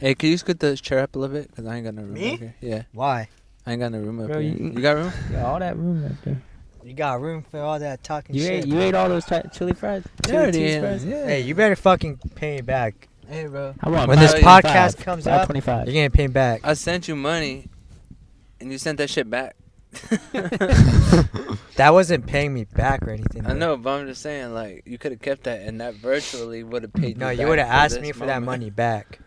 Hey, can you scoot the chair up a little bit? Because I ain't got no room Me? up here. Yeah. Why? I ain't got no room up Bro, here. you- You got room? Yeah, all that room right there. You got room for all that talking You shit. ate all those chili fries? Chili cheese fries? Yeah. Hey, you better fucking pay me back. Hey, bro. I want When this 5.25. podcast comes up, 5.25. you're gonna pay me back. I sent you money, and you sent that shit back. That wasn't paying me back or anything. I though. know, but I'm just saying, like, you could have kept that, and that virtually would have paid No, you you back would have asked this me for that moment. money back.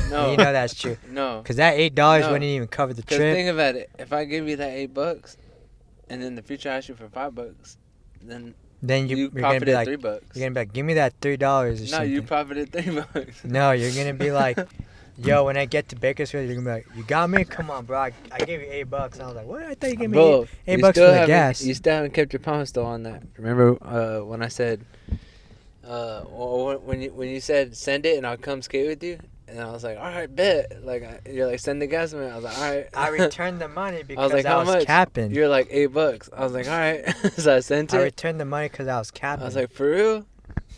No. You know that's true. No. Cause that $8 No. wouldn't even cover the Because trip. think about it. If I give you that $8, and then the future I ask you for $5, then Then you you're gonna profited be like, $3. you're gonna be like, give me that $3 or No, something. you profited $3. No, you're gonna be like, yo, when I get to Bakersfield, you're gonna be like, you got me? Come on, bro. I gave you $8. And I was like, what? I thought you gave me Bro, $8 you for still the haven't- gas. You still haven't kept your promise though on that. Remember when I said, when you said send it and I'll come skate with you, and I was like, all right, bet. Like you're like send the gas money. I was like, all right. I returned the money because like, I how was much? capping. You're like $8. I was like, all right. So I sent I it. returned the money because I was capping. I was like, for real?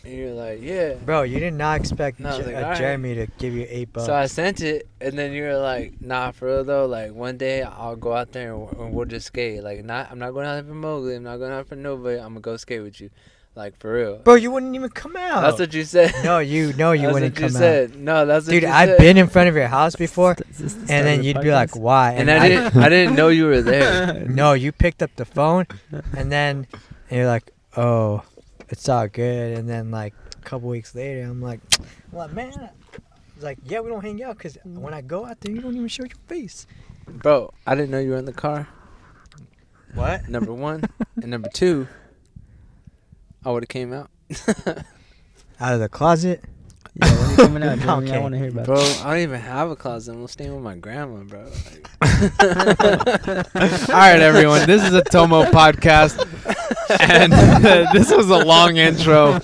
And you're like, yeah. bro, you did not expect No, I was like, all right. Jeremy to give you $8. So I sent it, and then you were like, nah, for real though. Like one day I'll go out there and we'll just skate. Like I'm not going out there for Mowgli. I'm not going out for nobody. I'm gonna go skate with you. Like for real. Bro, you wouldn't even come out. That's what you said. No, you That's wouldn't what come you said. out. No, that's what Dude, you I've said. been in front of your house before, Is this the and start then of the you'd be like, podcast? why? And I didn't know you were there. No, you picked up the phone, and then you're like, oh, it's all good. And then like a couple weeks later, I'm like, man. It's like, yeah, we don't hang out because when I go out there, you don't even show your face. Bro, I didn't know you were in the car. What? Number one. And number two, I would have came out. Out of the closet? Yeah, when you coming out, Jeremy? Okay. I want to hear about Bro, it. I don't even have a closet. I'm staying with my grandma, bro. All right, everyone. This is a Tomo podcast, and this was a long intro.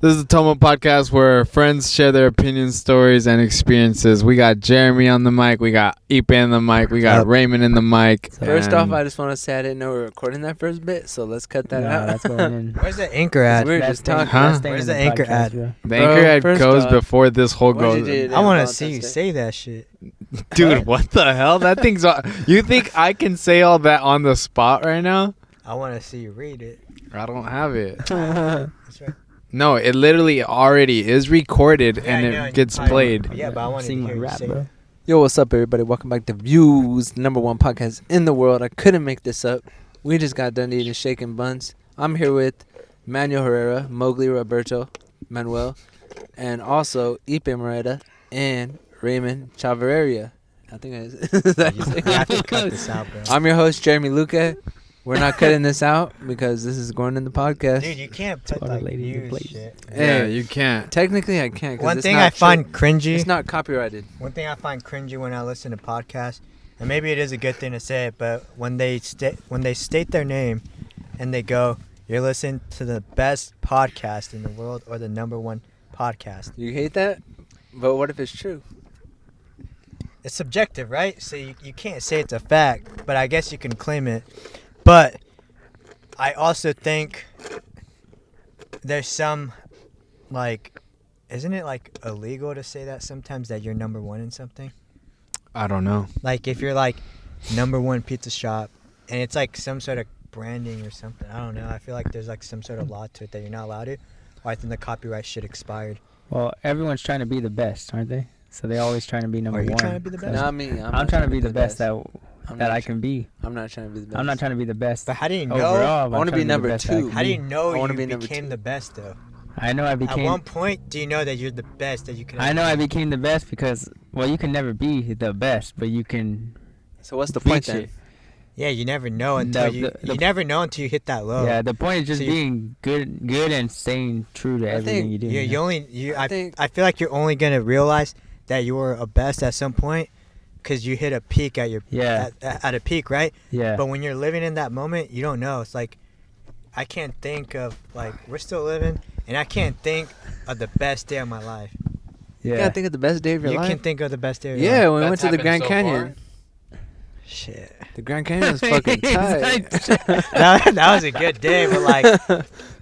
This is a Tomo podcast where friends share their opinions, stories, and experiences. We got Jeremy on the mic. We got Ipe on the mic. We got Yep. Raymond in the mic. First off, and I just want to say I didn't know we were recording that first bit, so let's cut that Nah, out. that's going in. Where's the anchor at? We're That's just staying- talking. Huh? that's staying Where's in the anchor podcast, at? bro. the Bro, anchor ad first goes off, before this whole what'd you goes. do I want to Valentine's see you Day? say that shit. Dude, what the hell? That thing's. You think I can say all that on the spot right now? I want to see you read it. I don't have it. That's right. No, it literally already is recorded Yeah, and I know, it gets probably- played. Yeah, but I want to Sing hear my you rap, say bro. it. Yo, what's up, everybody? Welcome back to Views, the #1 podcast in the world. I couldn't make this up. We just got done eating shaking buns. I'm here with Manuel Herrera, Mowgli Roberto, Manuel, and also Ipe Moreta and Raymond Chavarria. I think I You have to cut this out, bro. I'm your host, Jeremy Luca. We're not cutting this out because this is going in the podcast. Dude, you can't put all the like ladies in news place. shit. Yeah, Hey, you can't. technically I can't. 'Cause One it's thing not I find true. cringy. It's not copyrighted. One thing I find cringy when I listen to podcasts, and maybe it is a good thing to say it, but when they state their name, and they go, "You're listening to the best podcast in the world or the #1 podcast." You hate that? But what if it's true? It's subjective, right? So you can't say it's a fact, but I guess you can claim it. But I also think there's some, like, isn't it like illegal to say that sometimes that you're #1 in something? I don't know. Like if you're like #1 pizza shop and it's like some sort of branding or something. I don't know. I feel like there's like some sort of law to it that you're not allowed to. Or I think the copyright shit expired. Well, everyone's trying to be the best, aren't they? So they always trying to be number Are you one. trying to be the best? Not me. I'm trying to be the best that I'm that not I try- can be. I'm not trying to be the best. I'm not trying to be the best But how do you know? overall. but I wanna I'm trying be to number the best that I two. can How do be. you know I wanna you be number became two. the best though? I know I At became. one point, do you know that you're the best that you can? I know I became the best because you can never be the best, but you can. So what's the point reach then? it. Yeah, you never know until you never know until you hit that low. Yeah, the point is just So you- being good and staying true to I everything think you do. You I I think- feel like you're only gonna realize that you were a best at some point, cause you hit a peak at your Yeah. at a peak, right? Yeah. But when you're living in that moment, you don't know. It's like I can't think of like we're still living, and I can't think of the best day of my life. You yeah. gotta think of the best day of your You life. can think of the best day of your Yeah, life. when we went That's to the Grand happened so Canyon. Shit. The Grand Canyon was fucking tight. that was a good day, but like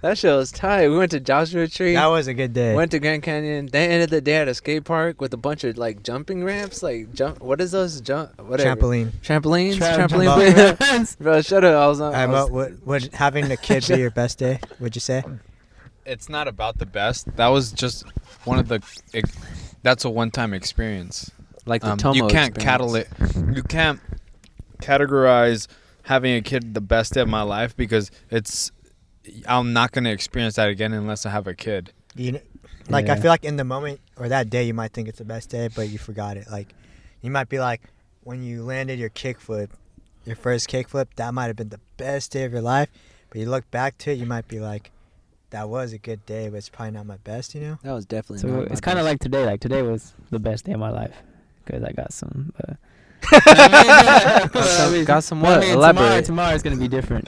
That shit was tight. We went to Joshua Tree. that was a good day. Went to Grand Canyon. They ended the day at a skate park with a bunch of like jumping ramps. Like what is those whatever? Trampolines. Trampolines. Bro, shut up. I was on. What having a kid be your best day? Would you say? It's not about the best. That was just one of the. That's a one-time experience. Like the Tomo you can't experience. You can't categorize having a kid the best day of my life because I'm not gonna experience that again unless I have a kid. I feel like in the moment or that day you might think it's the best day, but you forgot it. Like you might be like when you landed your kickflip, your first kickflip, that might have been the best day of your life. But you look back to it, you might be like, that was a good day, but it's probably not my best. That was definitely. So not it's my kind of best. like today. Like today was the best day of my life because I got some. Got some what? Elaborate. Tomorrow's gonna be different,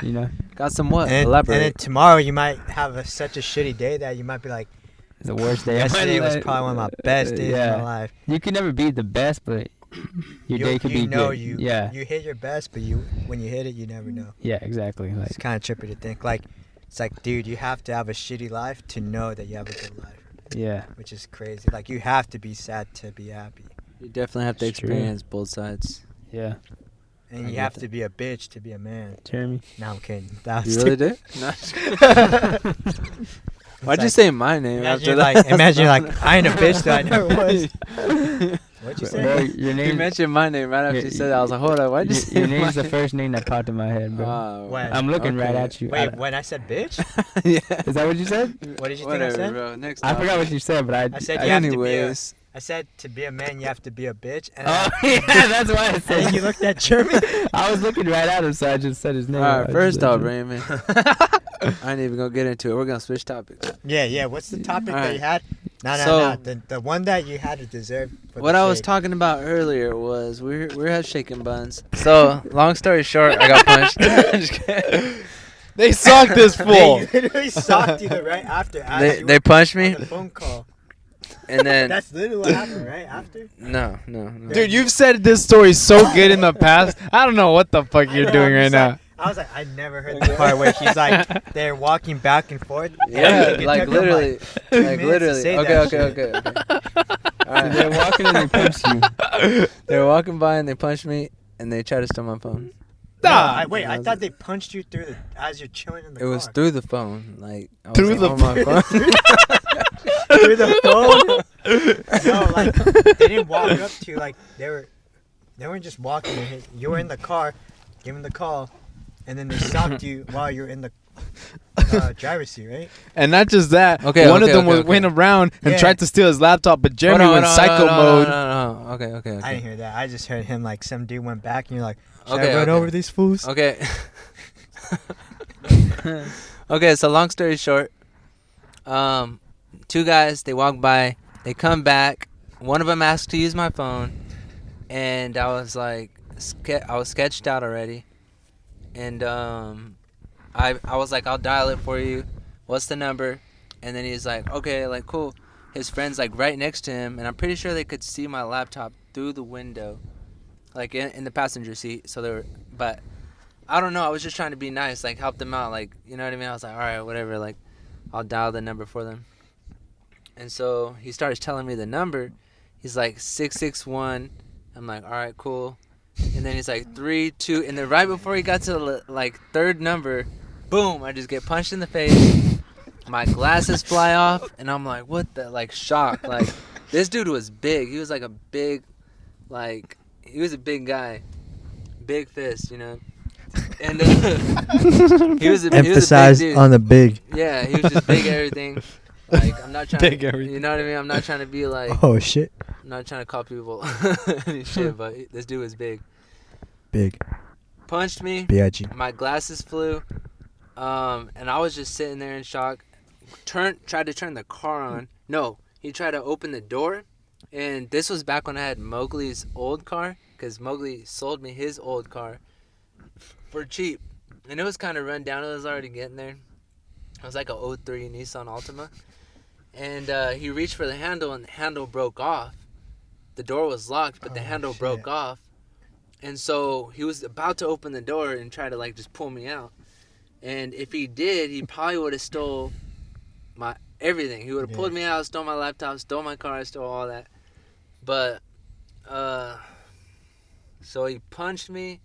Got some what? And Elaborate. then tomorrow you might have such a shitty day that you might be like, It's the worst day. yesterday was probably one of my best days of my life. You can never be the best, but your day could be good. You hit your best, but when you hit it, you never know. Yeah, exactly. Like It's kind of trippy to think. Like, it's like, dude, you have to have a shitty life to know that you have a good life. yeah, Which is crazy. Like, you have to be sad to be happy. You definitely have to It's true. experience both sides. yeah. And I you get have that. to be a bitch to be a man. Jeremy. No, I'm kidding. That was You really did? No. Why'd you say my name after that? Imagine you're like, I ain't a bitch though, I never was. What'd you say? Bro, your You name. mentioned my name right after you Yeah, said that. I was like, hold on, why'd you say Your my name's the name? first name that popped in my head, bro. Oh, When? I'm looking right okay. at you. Wait, when I said bitch? Yeah. Is that what you said? What did you think Whatever, I said? bro. Next I forgot what you said, but I said you have to be a, Anyways, I said to be a man, you have to be a bitch. And, Oh yeah, that's why I and said. you looked at Jeremy. I was looking right at him, so I just said his name. all I right. just First said off, Jeremy. Raymond, I ain't even gonna get into it. We're gonna switch topics. Yeah. What's the topic that Alright. you had? No. So- The one that you had to deserve. For What the I was shake. talking about earlier was we had shaking buns. So long story short, I got punched. Just kidding. They sucked this fool. They literally socked you right after. They punched on me, the phone call. and then That's literally what happened, right? After. no. Dude, you've said this story so good in the past. I don't know what the fuck I you're know, doing I'm right just now. like- I was like, I never heard the part where he's like, they're walking back and forth. and Yeah, it like took him, literally, 2 like minutes to literally. say Okay, that okay, shit. okay. All right. They're walking and they punch you. They were walking by and they punched me and they tried to steal my phone. No, Nah. I thought they punched you through as you're chilling in the It car. was through the phone, like I was Through like, the on my phone. through the phone. No, like they didn't walk up to you, like they weren't just walking. You were in the car, giving the call, and then they stopped you while you're in the driver's seat, right? And not just that. Okay, one okay, of them okay, went around and Yeah. tried to steal his laptop, but Jeremy Hold on, went hold on, psycho hold on, mode. No. Okay. I didn't hear that. I just heard him like some dude went back, and you're like, should Okay, I run okay. over these fools? Okay. Okay, so long story short, two guys, they walk by, they come back. One of them asked to use my phone, and I was like, I was sketched out already, and I was like, I'll dial it for you. What's the number? And then he's like, okay, like cool. His friend's like right next to him, and I'm pretty sure they could see my laptop through the window, like in the passenger seat. So they were, but I don't know. I was just trying to be nice, like help them out, like you know what I mean. I was like, all right, whatever, like I'll dial the number for them. And so he starts telling me the number. He's like 661. I'm like, all right, cool. And then he's like 32. And then right before he got to the like third number, boom! I just get punched in the face. My glasses fly off, and I'm like, what the, like shocked. Like this dude was big. He was like a big, like he was a big guy, big fist, you know. And he was a big dude. on the big. Yeah, he was just big everything. Like I'm not trying Big to, everything. you know what I mean? I'm not trying to be like, Oh shit, I'm not trying to call people any shit, but this dude was big. big, Punched me. big. My glasses flew, and I was just sitting there in shock. Tried to turn the car on. No, he tried to open the door, and this was back when I had Mowgli's old car, because Mowgli sold me his old car for cheap, and it was kind of run down. It was already getting there. It was like a 03 Nissan Altima, and he reached for the handle, and the handle broke off. The door was locked, but the Oh, handle shit. broke off. And so he was about to open the door and try to like just pull me out. And if he did, he probably would have stole my everything. He would have pulled me out, stole my laptop, stole my car, stole all that. But so he punched me,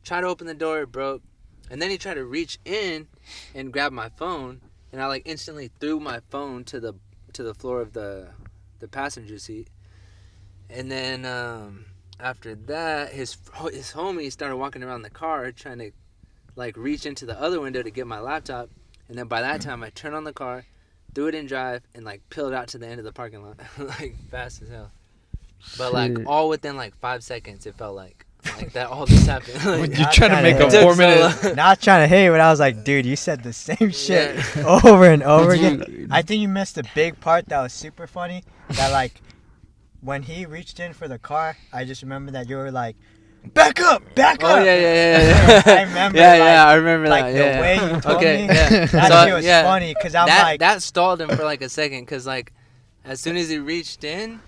tried to open the door, it broke, and then he tried to reach in and grab my phone, and I like instantly threw my phone to the floor of the passenger seat. And then after that, his homie started walking around the car trying to like reach into the other window to get my laptop. And then by that time, I turned on the car, threw it in drive, and like peeled out to the end of the parking lot, like fast as hell. But like all within like 5 seconds, it felt like that all this happened. Like, You're trying to make a hate. 4 minute. Not trying to hate, but I was like, dude, you said the same shit over and over again. I think you missed a big part that was super funny. That like, when he reached in for the car, I just remember that you were like, back up. Oh yeah. I remember. I remember like that. the way you told me. Yeah. That So, shit was yeah, funny because I'm like, that stalled him for like a second, because like as soon as he reached in,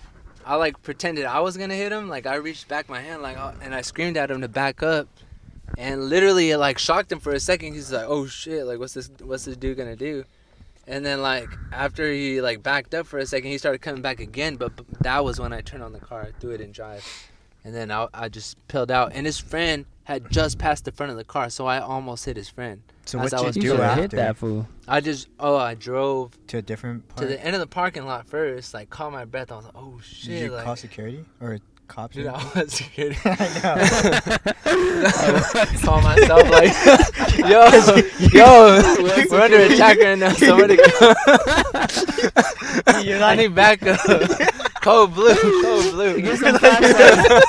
I like pretended I was gonna hit him. Like I reached back my hand like, and I screamed at him to back up, and literally it like shocked him for a second. He's like, oh shit, like what's this dude gonna do? And then like after he like backed up for a second, he started coming back again. But that was when I turned on the car, threw it in drive, and then I just peeled out. And his friend had just passed the front of the car, so I almost hit his friend. so as what I you was You do should have after? hit that fool. I drove To a different part? to the end of the parking lot first, like caught my breath. I was like, oh shit. Did you like, call security or cops? dude, I was security. I know. Call myself like, yo, we're under attack right now. Somebody, You're I like, need backup. Cold blue. Get some flashlights.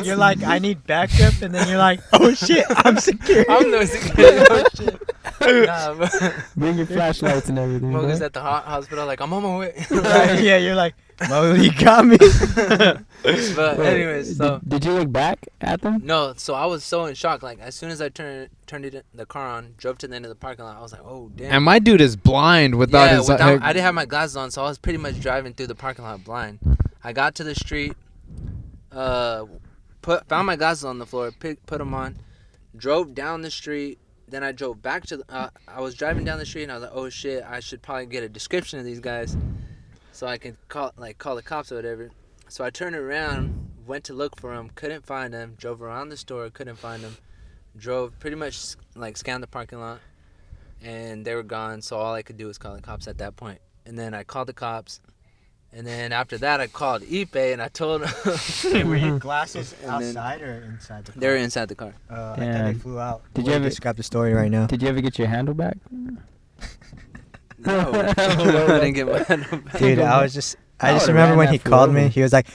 you're like, I need backup, and then you're like, oh shit, I'm security. I'm no security. Oh shit. Nah, but Bring your flashlights and everything. Moga's bro. at the hospital. Like, I'm on my way. Right, yeah, you're like, Mo, you got me. But anyways, so Did you look back at them? no, so I was so in shock. Like as soon as I turned the car on, drove to the end of the parking lot, I was like, oh damn. And my dude is blind without his. I didn't have my glasses on, so I was pretty much driving through the parking lot blind. I got to the street, found my glasses on the floor, put them on, drove down the street. Then I drove back to I was driving down the street, and I was like, oh shit, I should probably get a description of these guys, so I can call the cops or whatever. So I turned around, went to look for them, couldn't find them. Drove around the store, couldn't find them. Drove pretty much like scanned the parking lot, and they were gone. So all I could do was call the cops at that point. And then I called the cops, and then after that I called Ipe and I told them. Were your glasses And then- outside or inside the car? They were inside the car. I thought Damn. they flew out. Did Way you to ever- describe the story right now? Did you ever get your handle back? No, I didn't get my handle back. Dude, I just would've remember ran when that he fool called me, over. he was like,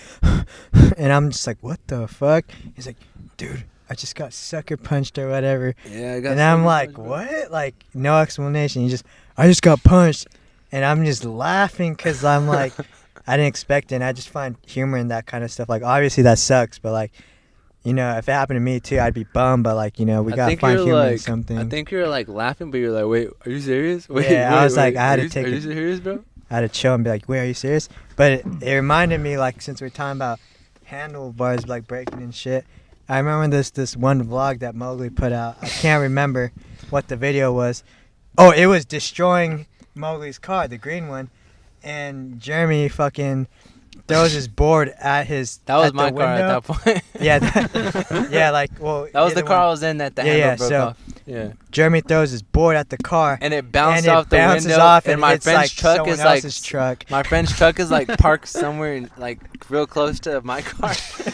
and I'm just like, what the fuck? He's like, dude, I just got sucker punched or whatever. Yeah, I got. And I'm so like, much, what? Like, no explanation. I just got punched. And I'm just laughing because I'm like, I didn't expect it. And I just find humor in that kind of stuff. Like, obviously that sucks, but like, you know, if it happened to me too, I'd be bummed. But like, you know, we I gotta think find you're humor in like- something. I think you were like laughing, but you're like, wait, are you serious? Wait, Yeah, I was like, I had are to you- take Are you it. serious, bro? I had to chill and be like, wait, are you serious? But it reminded me, like, since we're talking about handlebars, like, breaking and shit, I remember this one vlog that Mowgli put out. I can't remember what the video was. Oh, it was destroying Mowgli's car, the green one. And Jeremy fucking throws his board at his That was at my the car window. at that point. Yeah, yeah, like, well. That was the either car I one. was in that the Yeah, handle yeah, broke so- off. Yeah. Jeremy throws his board at the car. And it bounced and off it the bounces window. off and my hits, friend's like, truck someone is like else's truck. my friend's truck is like parked somewhere in, like real close to my car,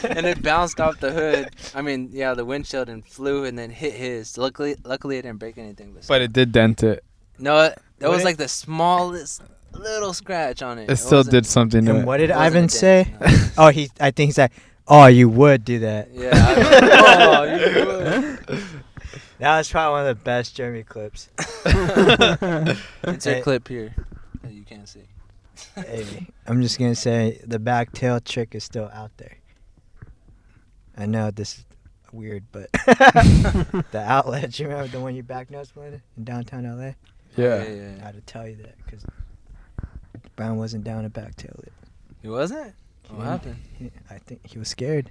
and it bounced off the hood. I mean, yeah, the windshield and flew and then hit his. Luckily, it didn't break anything. But it did dent it. No, that What was it- like the smallest little scratch on it. It still wasn't- did something to And it. what did It wasn't Ivan a say? dent, Oh, I think he said, "Oh, you would do that." Yeah. Oh, you would. That was probably one of the best Jeremy clips. It's a Hey. clip here that you can't see. Hey, I'm just gonna say the back tail trick is still out there. I know this is weird, but the outlet, you remember the one you back nose blended in downtown LA? Yeah. I had to tell you that because Brown wasn't down a back tail it. He wasn't? What happened? I think he was scared.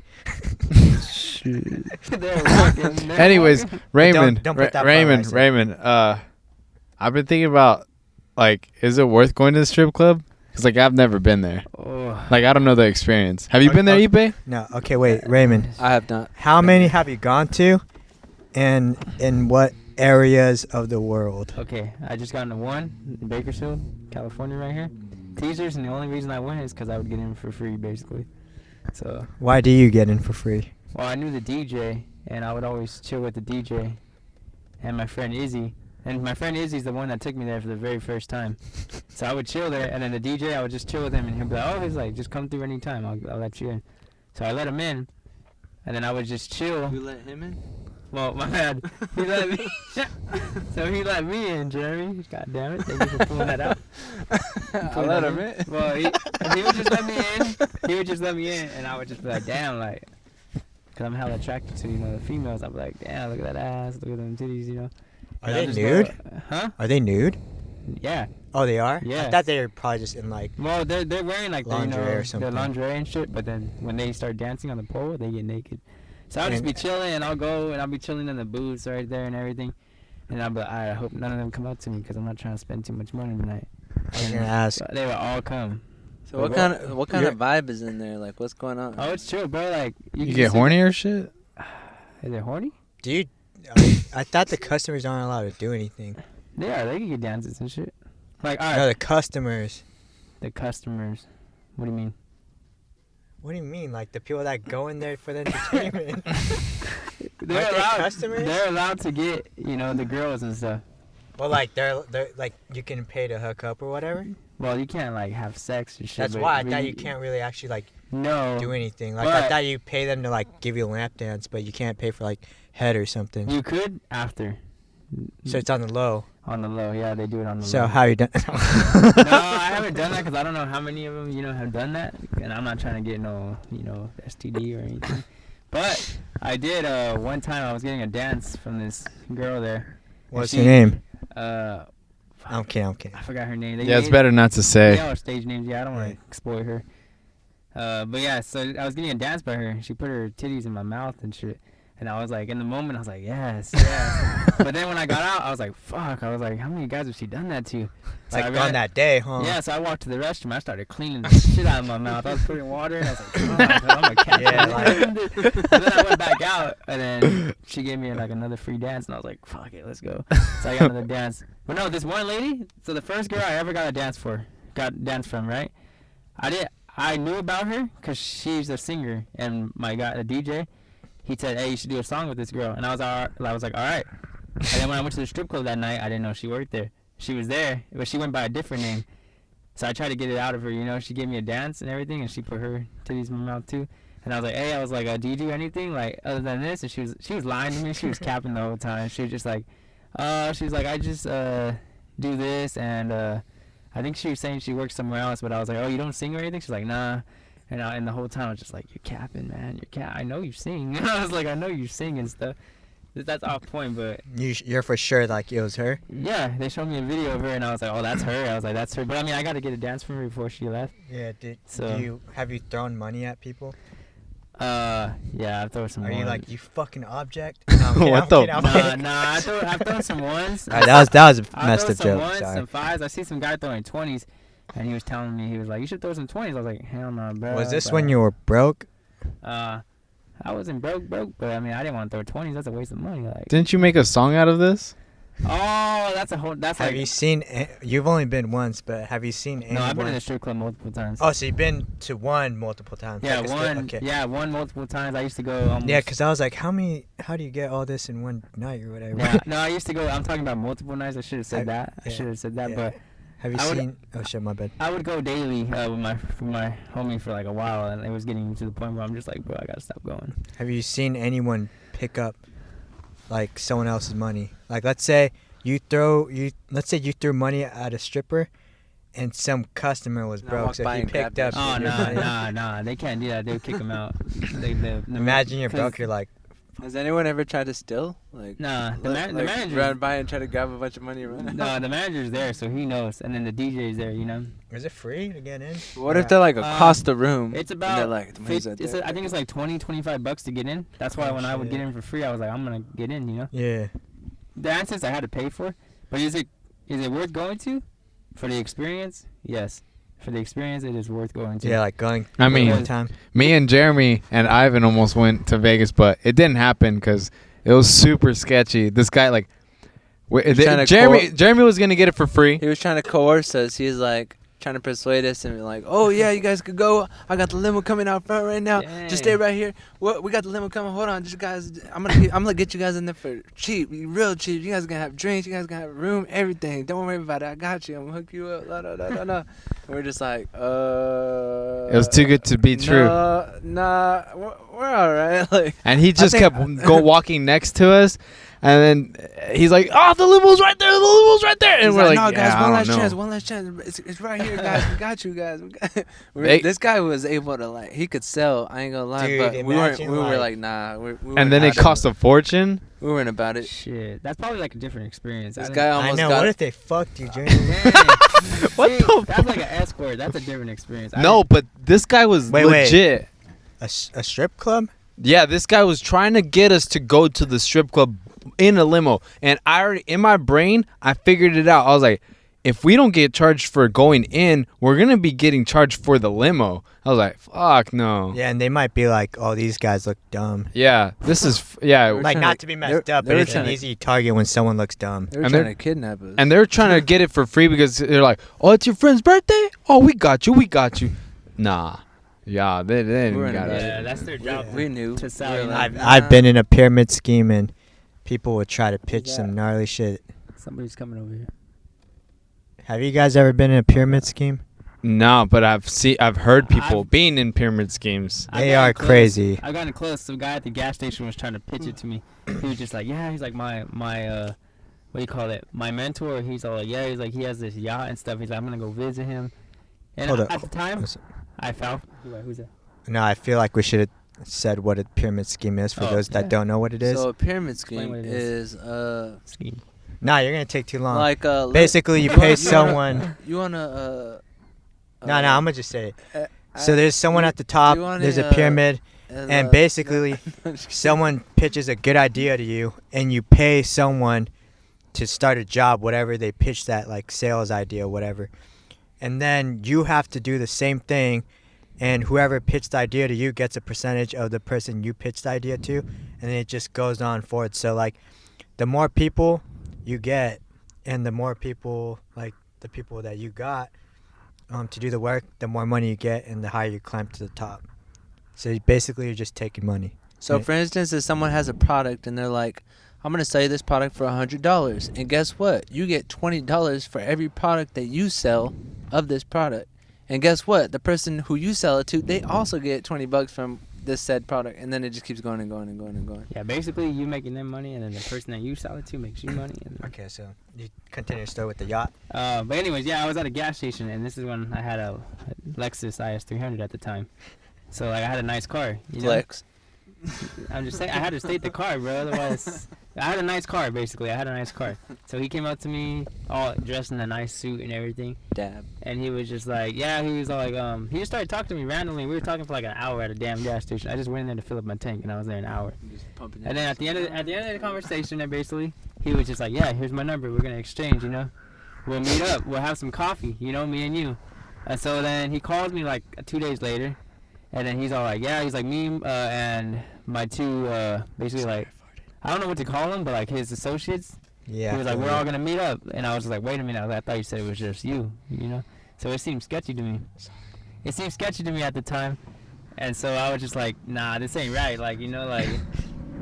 They're walking. Anyways, Raymond, Don't put that part where I Raymond, said. Raymond. I've been thinking about, like, is it worth going to the strip club? Because, like, I've never been there. Oh. Like, I don't know the experience. Have you Okay, been there, okay. Ipe? No. Okay, wait, Raymond. I have not. How many have you gone to, and in what areas of the world? Okay, I just got into one in Bakersfield, California, right here. Teasers, and the only reason I went is because I would get in for free, basically. So, Why do you get in for free? well, I knew the DJ, and I would always chill with the DJ and my friend Izzy. And my friend Izzy's the one that took me there for the very first time. So I would chill there, and then the DJ, I would just chill with him, and he'd be like, oh, he's like, just come through anytime. I'll let you in. So I let him in, and then I would just chill. You let him in? Well, my bad. He let me. So he let me in, Jeremy. God damn it. Thank you for pulling that out. I let him in. Well, he would just let me in. He would just let me in, and I would just be like, damn, like, because I'm hella attracted to, the females. I'd be like, damn, look at that ass, look at them titties, Are And they I'll just nude? go, huh? Are they nude? Yeah. Oh, they are. Yeah. I thought they were probably just in like. Well, they're wearing like Lingerie or their something. lingerie and shit, but then when they start dancing on the pole, they get naked. So I'll just And- be chilling, and I'll go, and I'll be chilling in the booths right there and everything. And I'll be like, I hope none of them come up to me because I'm not trying to spend too much money tonight. I was And gonna ask. they will all come. So what kind of vibe is in there? Like, what's going on? Oh, it's chill, bro. Like You can get just- horny or shit? Is it horny? Do you? I thought the customers aren't allowed to do anything. They are. They can get dances and shit. Like, all No, right, the customers. the customers. What do you mean? What do you mean? Like the people that go in there for the entertainment? They're Aren't they allowed. customers? They're allowed to get, the girls and stuff. Well, like they're like you can pay to hook up or whatever. Well, you can't like have sex or shit. That's but why I we- thought you can't really actually like No. do anything. Like I But- thought you pay them to like give you a lap dance, but you can't pay for like head or something. You could after. So it's on the low. On the low, yeah, they do it on the So low. how you done? No, I haven't done that because I don't know how many of them, have done that, and I'm not trying to get no, STD or anything. But I did. One time I was getting a dance from this girl there. What's she- your name? I'm kidding. I forgot her name. They Yeah, it's made- better not to say. Yeah, or stage names. Yeah, I don't want to exploit her. But yeah, so I was getting a dance by her. She put her titties in my mouth and shit. And I was like, in the moment, I was like, yes, yes. But then when I got out, I was like, fuck. I was like, how many guys have she done that to? So I Like ran- on that day, huh? Yeah, so I walked to the restroom. I started cleaning the shit out of my mouth. I was putting water in. I was like, fuck, I'm a cat. Yeah, And then I went back out, and then she gave me like another free dance, and I was like, fuck it, let's go. So I got another dance. But no, this one lady. So the first girl I ever got dance from, right? I knew about her because she's a singer, and my guy, the DJ, he said, hey, you should do a song with this girl, and I was like, all right. And then when I went to the strip club that night, I didn't know she worked there. She was there, but she went by a different name. So I tried to get it out of her, She gave me a dance and everything, and she put her titties in my mouth too. And I was like, hey, do you do anything like other than this? And she was lying to me. She was capping the whole time. She was just like, I just do this, and I think she was saying she works somewhere else. But I was like, oh, you don't sing or anything? She's like, nah. And the whole time I was just like, you're capping, man. I know you sing. I was like, I know you sing and stuff. That's off point, but You're for sure like it was her. yeah, they showed me a video of her, and I was like, oh, that's her. I was like, that's her. But I mean, I got to get a dance from her before she left. Yeah. So- Have you thrown money at people? Yeah, I've thrown some. Are you ones. like you fucking object? No, I'm kidding, What I'm the- kidding, I'm kidding. Nah, I've thrown some ones. Alright, that was a I messed throw up some joke. ones, Sorry. some fives. I see some guy throwing 20s, and he was telling me, he was like, you should throw some 20s. I was like, hell no, bro. Was this But, when you were broke? I wasn't broke, but I mean, I didn't want to throw 20s. That's a waste of money. Like, Didn't you make a song out of this? oh, that's Have like. you seen? You've only been once, but have you seen anyone? No, I've been in the strip club multiple times. Oh, so you've been to one multiple times? yeah, like a strip- one. Okay. Yeah, one multiple times. I used to go. Almost, Yeah, because I was like, how do you get all this in one night or whatever? Yeah, no, I used to go. I'm talking about multiple nights. I should have said that. I yeah, should have said that, yeah. but. Have you I would- seen? Oh shit, my bad. I would go daily with my homie for like a while, and it was getting to the point where I'm just like, bro, I gotta stop going. Have you seen anyone pick up like someone else's money? Like let's say you threw money at a stripper, and some customer was And I broke, walked so by he and picked grabbed up. that Oh shit. your money. nah, they can't do that. They'll kick him out. Imagine you're 'cause- broke. You're like, Has anyone ever tried to steal? Like, Nah, the like manager. run by and try to grab a bunch of money and run. No, the manager's there, so he knows, and then the DJ's there. You know. Is it free to get in? What if they're like across the room? It's and they're about. like, the money's right there. I think it's like $20-$25 to get in. That's why when I would get in for free, I was like, I'm gonna get in. You know. Yeah. The answers I had to pay for, but is it worth going to? For the experience, yes. For the experience, it is worth going to. Yeah, like going. I mean, one time. Me and Jeremy and Ivan almost went to Vegas, but it didn't happen because it was super sketchy. This guy, like, Jeremy was gonna get it for free. He was trying to coerce us. He was like trying to persuade us and be like, "Oh yeah, you guys could go. I got the limo coming out front right now. Just stay right here. What? We got the limo coming. Hold on, just guys. I'm gonna get you guys in there for cheap, real cheap. You guys gonna have drinks. You guys gonna have room, everything. Don't worry about it. I got you. I'm gonna hook you up. La, la, la, la, la." And we're just like, It was too good to be true. Nah, we're all right. Like, And he just kept walking next to us, and then he's like, "Oh, the limo's right there. The limo's right there." And he's we're like, "No, "Yeah, guys, I one don't last know." chance. One last chance. It's right here, guys. We got you, guys. This guy was able to, like, he could sell. I ain't gonna lie, Dude, but we imagine, were like, nah. We And then it cost a fortune. We weren't about it. Shit, that's probably like a different experience. This guy almost I know. got. What if they fucked you, Jeremy? Dang. What See, the that's like an escort. That's a different experience. No, but this guy was Wait. legit. a strip club? Yeah, this guy was trying to get us to go to the strip club in a limo. And I already, in my brain, I figured it out. I was like, if we don't get charged for going in, we're going to be getting charged for the limo. I was like, fuck no. Yeah, and they might be like, "Oh, these guys look dumb." Yeah, this is, yeah. Like, not to be messed up, they but were it's an trying to- easy target when someone looks dumb. They were And trying they're- to kidnap us. And they're trying to get it for free because they're like, "Oh, it's your friend's birthday? Oh, we got you. Nah. Yeah, they didn't We're in got a- us. Yeah, that's their job. we knew. To sell We were you. like, I've nah. been in a pyramid scheme, and people would try to pitch that? some gnarly shit. Somebody's coming over here. Have you guys ever been in a pyramid scheme? No, but I've heard people being in pyramid schemes. They are crazy. I got in close. Some guy at the gas station was trying to pitch it to me. He was just like, yeah, he's like my what do you call it? My mentor. He's all like, yeah, he's like, he has this yacht and stuff. He's like, I'm gonna go visit him. And Hold up. at the time, Listen. I fell. Who's that? No, I feel like we should have said what a pyramid scheme is for Oh, those that yeah. don't know what it is. So a pyramid Explain scheme what it is Scheme. Nah, you're gonna take too long. like Basically, you pay someone. You wanna No, I'm gonna just say it. I- So there's someone at the top. you wanna, There's a pyramid, and basically, someone pitches a good idea to you, and you pay someone to start a job, whatever they pitch that, like sales idea, whatever. And then you have to do the same thing, and whoever pitched the idea to you gets a percentage of the person you pitched the idea to, and then it just goes on forward. So like, the more people you get, and the more people, like the people that you got to do the work, the more money you get, and the higher you climb to the top. So basically, you're just taking money. So for instance, if someone has a product and they're like, I'm gonna sell you this product for $100, and guess what? You get $20 for every product that you sell of this product. And guess what? The person who you sell it to, they also get $20 from this said product, and then it just keeps going and going and going and going. Yeah, basically you making them money, and then the person that you sell it to makes you money. And then, Okay, so you continue to start with the yacht. but anyways, yeah, I was at a gas station, and this is when I had a Lexus IS300 at the time. So like I had a nice car. You know? Flex. I'm just saying I had to state the car, bro. Otherwise, I had a nice car. Basically, I had a nice car. So he came up to me, all dressed in a nice suit and everything, Dab. and he was just like, yeah, he was all like, he just started talking to me randomly. We were talking for like an hour at a damn gas station. I just went in there to fill up my tank, and I was there an hour. And then at the end of the conversation, then basically he was just like, yeah, here's my number. We're gonna exchange, you know. We'll meet up. We'll have some coffee, you know, me and you. And so then he called me like 2 days later, and then he's all like, yeah, he's like me and my two basically like, I don't know what to call them, but like his associates. Yeah. He was like, we're all gonna meet up, and I was just like, wait a minute, I thought you said it was just you, you know. So it seemed sketchy to me. It seemed sketchy to me at the time, and so I was just like, nah, this ain't right. Like, you know, like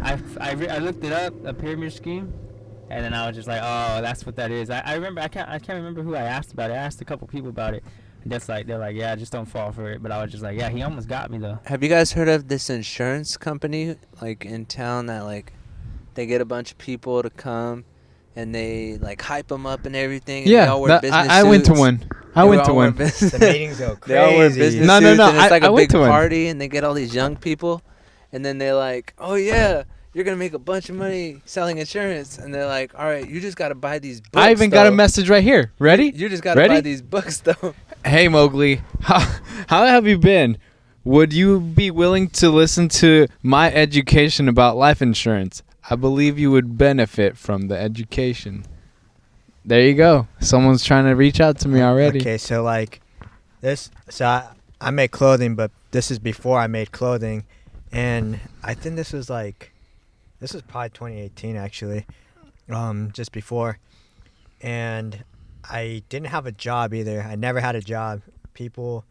I looked it up, a pyramid scheme, and then I was just like, oh, that's what that is. I remember I can't remember who I asked about it. I asked a couple people about it. And that's like they're like, yeah, just don't fall for it. But I was just like, yeah, he almost got me though. Have you guys heard of this insurance company like in town that like they get a bunch of people to come and they like hype them up and everything? And they all wear business I went to suits. one. I They went to all wear one. business- The meetings go They all wear crazy. business No, suits, no, and it's like I a went big to one. party, and they get all these young people, and then they're like, "Oh yeah, you're gonna make a bunch of money selling insurance, and they're like, all right, you just gotta buy these books. I even got a though. message right here. Ready? You just gotta Ready? buy these books though. Hey Mowgli, how have you been? Would you be willing to listen to my education about life insurance? I believe you would benefit from the education. There you go. Someone's trying to reach out to me already. Okay, so like this. So I make clothing, but this is before I made clothing, and I think this was probably 2018 actually, just before, and I didn't have a job either. I never had a job. People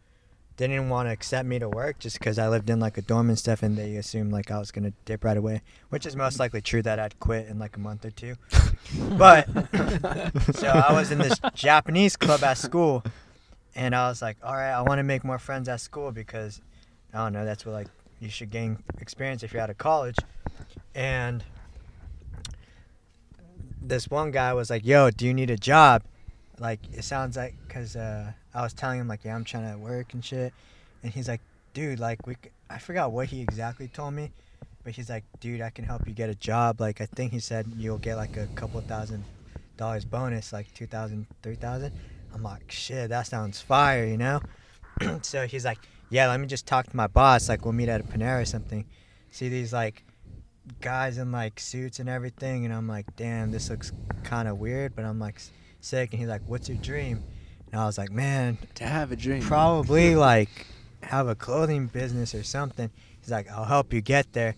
didn't want to accept me to work just because I lived in like a dorm and stuff, and they assumed like I was gonna dip right away, which is most likely true that I'd quit in like a month or two. But so I was in this Japanese club at school, and I was like, all right, I want to make more friends at school because I don't know, that's what like you should gain experience if you're out of college. And this one guy was like, yo, do you need a job? Like, it sounds like, because I was telling him, like, yeah, I'm trying to work and shit. And he's like, dude, like, I forgot what he exactly told me. But he's like, dude, I can help you get a job. Like, I think he said you'll get, like, a couple $1,000 bonus, like $2,000, $3,000. I'm like, shit, that sounds fire, you know? So he's like, yeah, let me just talk to my boss. Like, we'll meet at a Panera or something. See these, like, guys in, like, suits and everything. And I'm like, damn, this looks kind of weird. But I'm like, sick. And he's like, what's your dream? And I was like, man, To have a dream. probably like have a clothing business or something. He's like, I'll help you get there.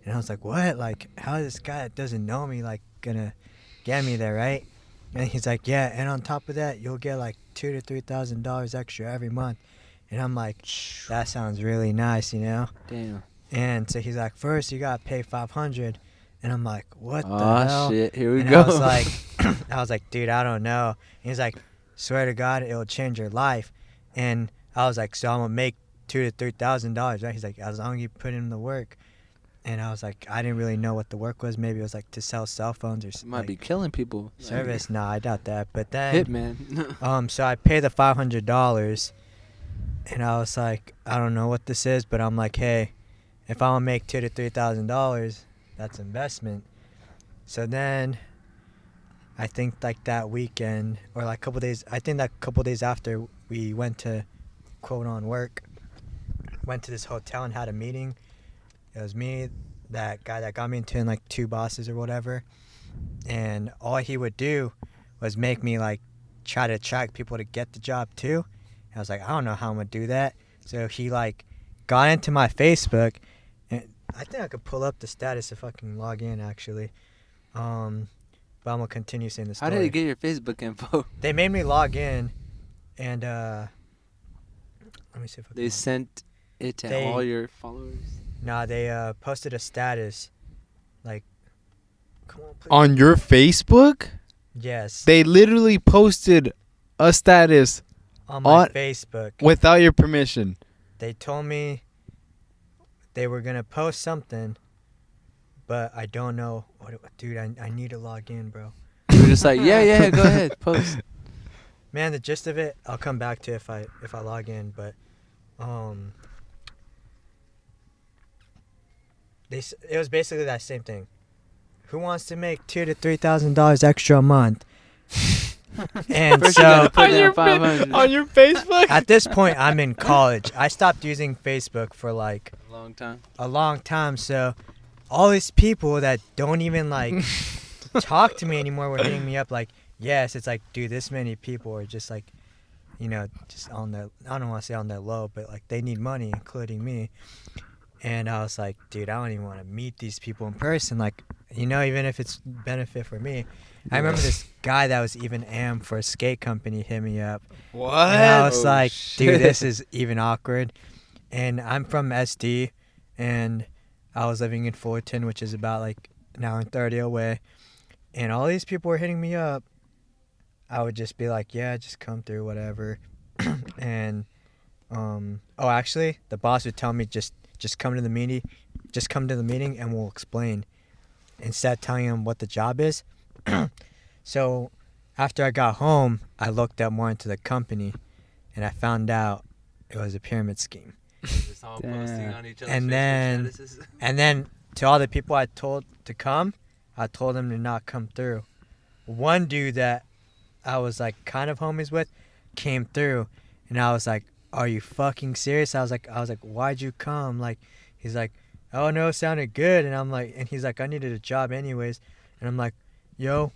And I was like, what? Like, how is this guy that doesn't know me like gonna get me there, right? And he's like, yeah, and on top of that, you'll get like $2,000 to $3,000 extra every month. And I'm like, that sounds really nice, you know? Damn. And so he's like, first you gotta pay $500. And I'm like, what the hell? Oh shit! Here we And go. I was like, dude, I don't know. And he's like, swear to God, it'll change your life. And I was like, so I'm gonna make $2,000 to $3,000, right? He's like, as long as you put in the work. And I was like, I didn't really know what the work was. Maybe it was like to sell cell phones or Might like be killing people. service. Nah, I doubt that. But then, Hitman. so I pay the $500, and I was like, I don't know what this is, but I'm like, hey, if I want to make $2,000 to $3,000, that's investment. So then, I think like that weekend or like a couple days, I think that couple days after we went to quote on work, went to this hotel and had a meeting. It was me, that guy that got me into, and like two bosses or whatever. And all he would do was make me like try to attract people to get the job too. And I was like, I don't know how I'm gonna do that. So he like got into my Facebook, and I think I could pull up the status if I can log in actually. But I'm gonna continue saying the story. How did he get your Facebook info? They made me log in, and let me see if I can. They sent it to all your followers. Nah, they posted a status, like, come on, please. On your Facebook? Yes, They literally posted a status on my on- Facebook. without your permission. They told me they were gonna post something, but I don't know. Dude, I need to log in, bro. You were just like, yeah, go ahead, post. Man, the gist of it, I'll come back to if I log in, but it was basically that same thing. Who wants to make $2,000 to $3,000 extra a month? And First you so gotta put down 500. On your Facebook? at this point, I'm in college. I stopped using Facebook for like A long time. a long time. So all these people that don't even like talk to me anymore were hitting me up like, yes, it's like, dude, this many people are just like, you know, just on their, I don't want to say on their low, but like they need money, including me. And I was like, dude, I don't even want to meet these people in person. Like, you know, even if it's benefit for me. I remember this guy that was even AM for a skate company hit me up. What? And I was Oh, like, shit. dude, this is even awkward. And I'm from SD, and I was living in Fullerton, which is about like an hour and 30 away. And all these people were hitting me up. I would just be like, yeah, just come through, whatever. And, actually, the boss would tell me just come to the meeting. Just come to the meeting and we'll explain. Instead of telling him what the job is. So after I got home, I looked up more into the company, and I found out it was a pyramid scheme. Just all Damn. posting on each other's And Facebook then- statuses. And then to all the people I told to come, I told them to not come through. One dude that I was like kind of homies with came through, and I was like, "Are you fucking serious?" I was like, "Why'd you come?" Like, he's like, "Oh no, it sounded good," and I'm like, and he's like, "I needed a job anyways," and I'm like, "Yo,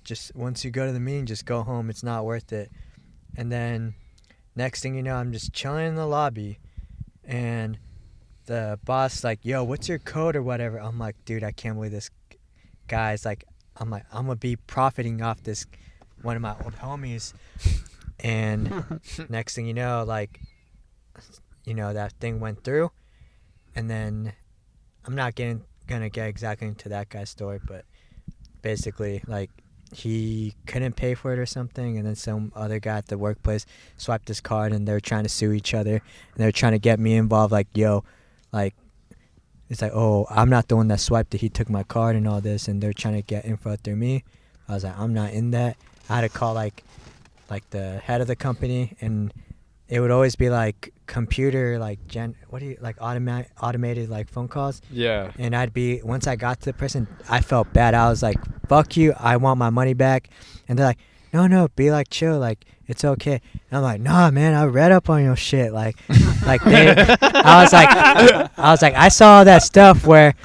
just once you go to the meeting, just go home. It's not worth it." And then next thing you know, I'm just chilling in the lobby, and the boss like, "Yo, what's your code or whatever?" I'm like, "Dude, I can't believe this guy's like," I'm gonna be profiting off this one of my old homies. And next thing you know, like, you know, that thing went through, and then I'm not gonna get exactly into that guy's story, but basically, like, he couldn't pay for it or something, and then some other guy at the workplace swiped his card, and they're trying to sue each other, and they're trying to get me involved, like, yo, like, it's like, oh, I'm not the one that swiped it, he took my card and all this, and they're trying to get info through me. I was like, I'm not in that. I had to call like the head of the company, and it would always be like computer, like automated like phone calls. Yeah. And once I got to the person, I felt bad. I was like, fuck you, I want my money back. And they're like, no, be like chill, like it's okay. And I'm like, nah, man, I read up on your shit. Like I was like, I saw that stuff where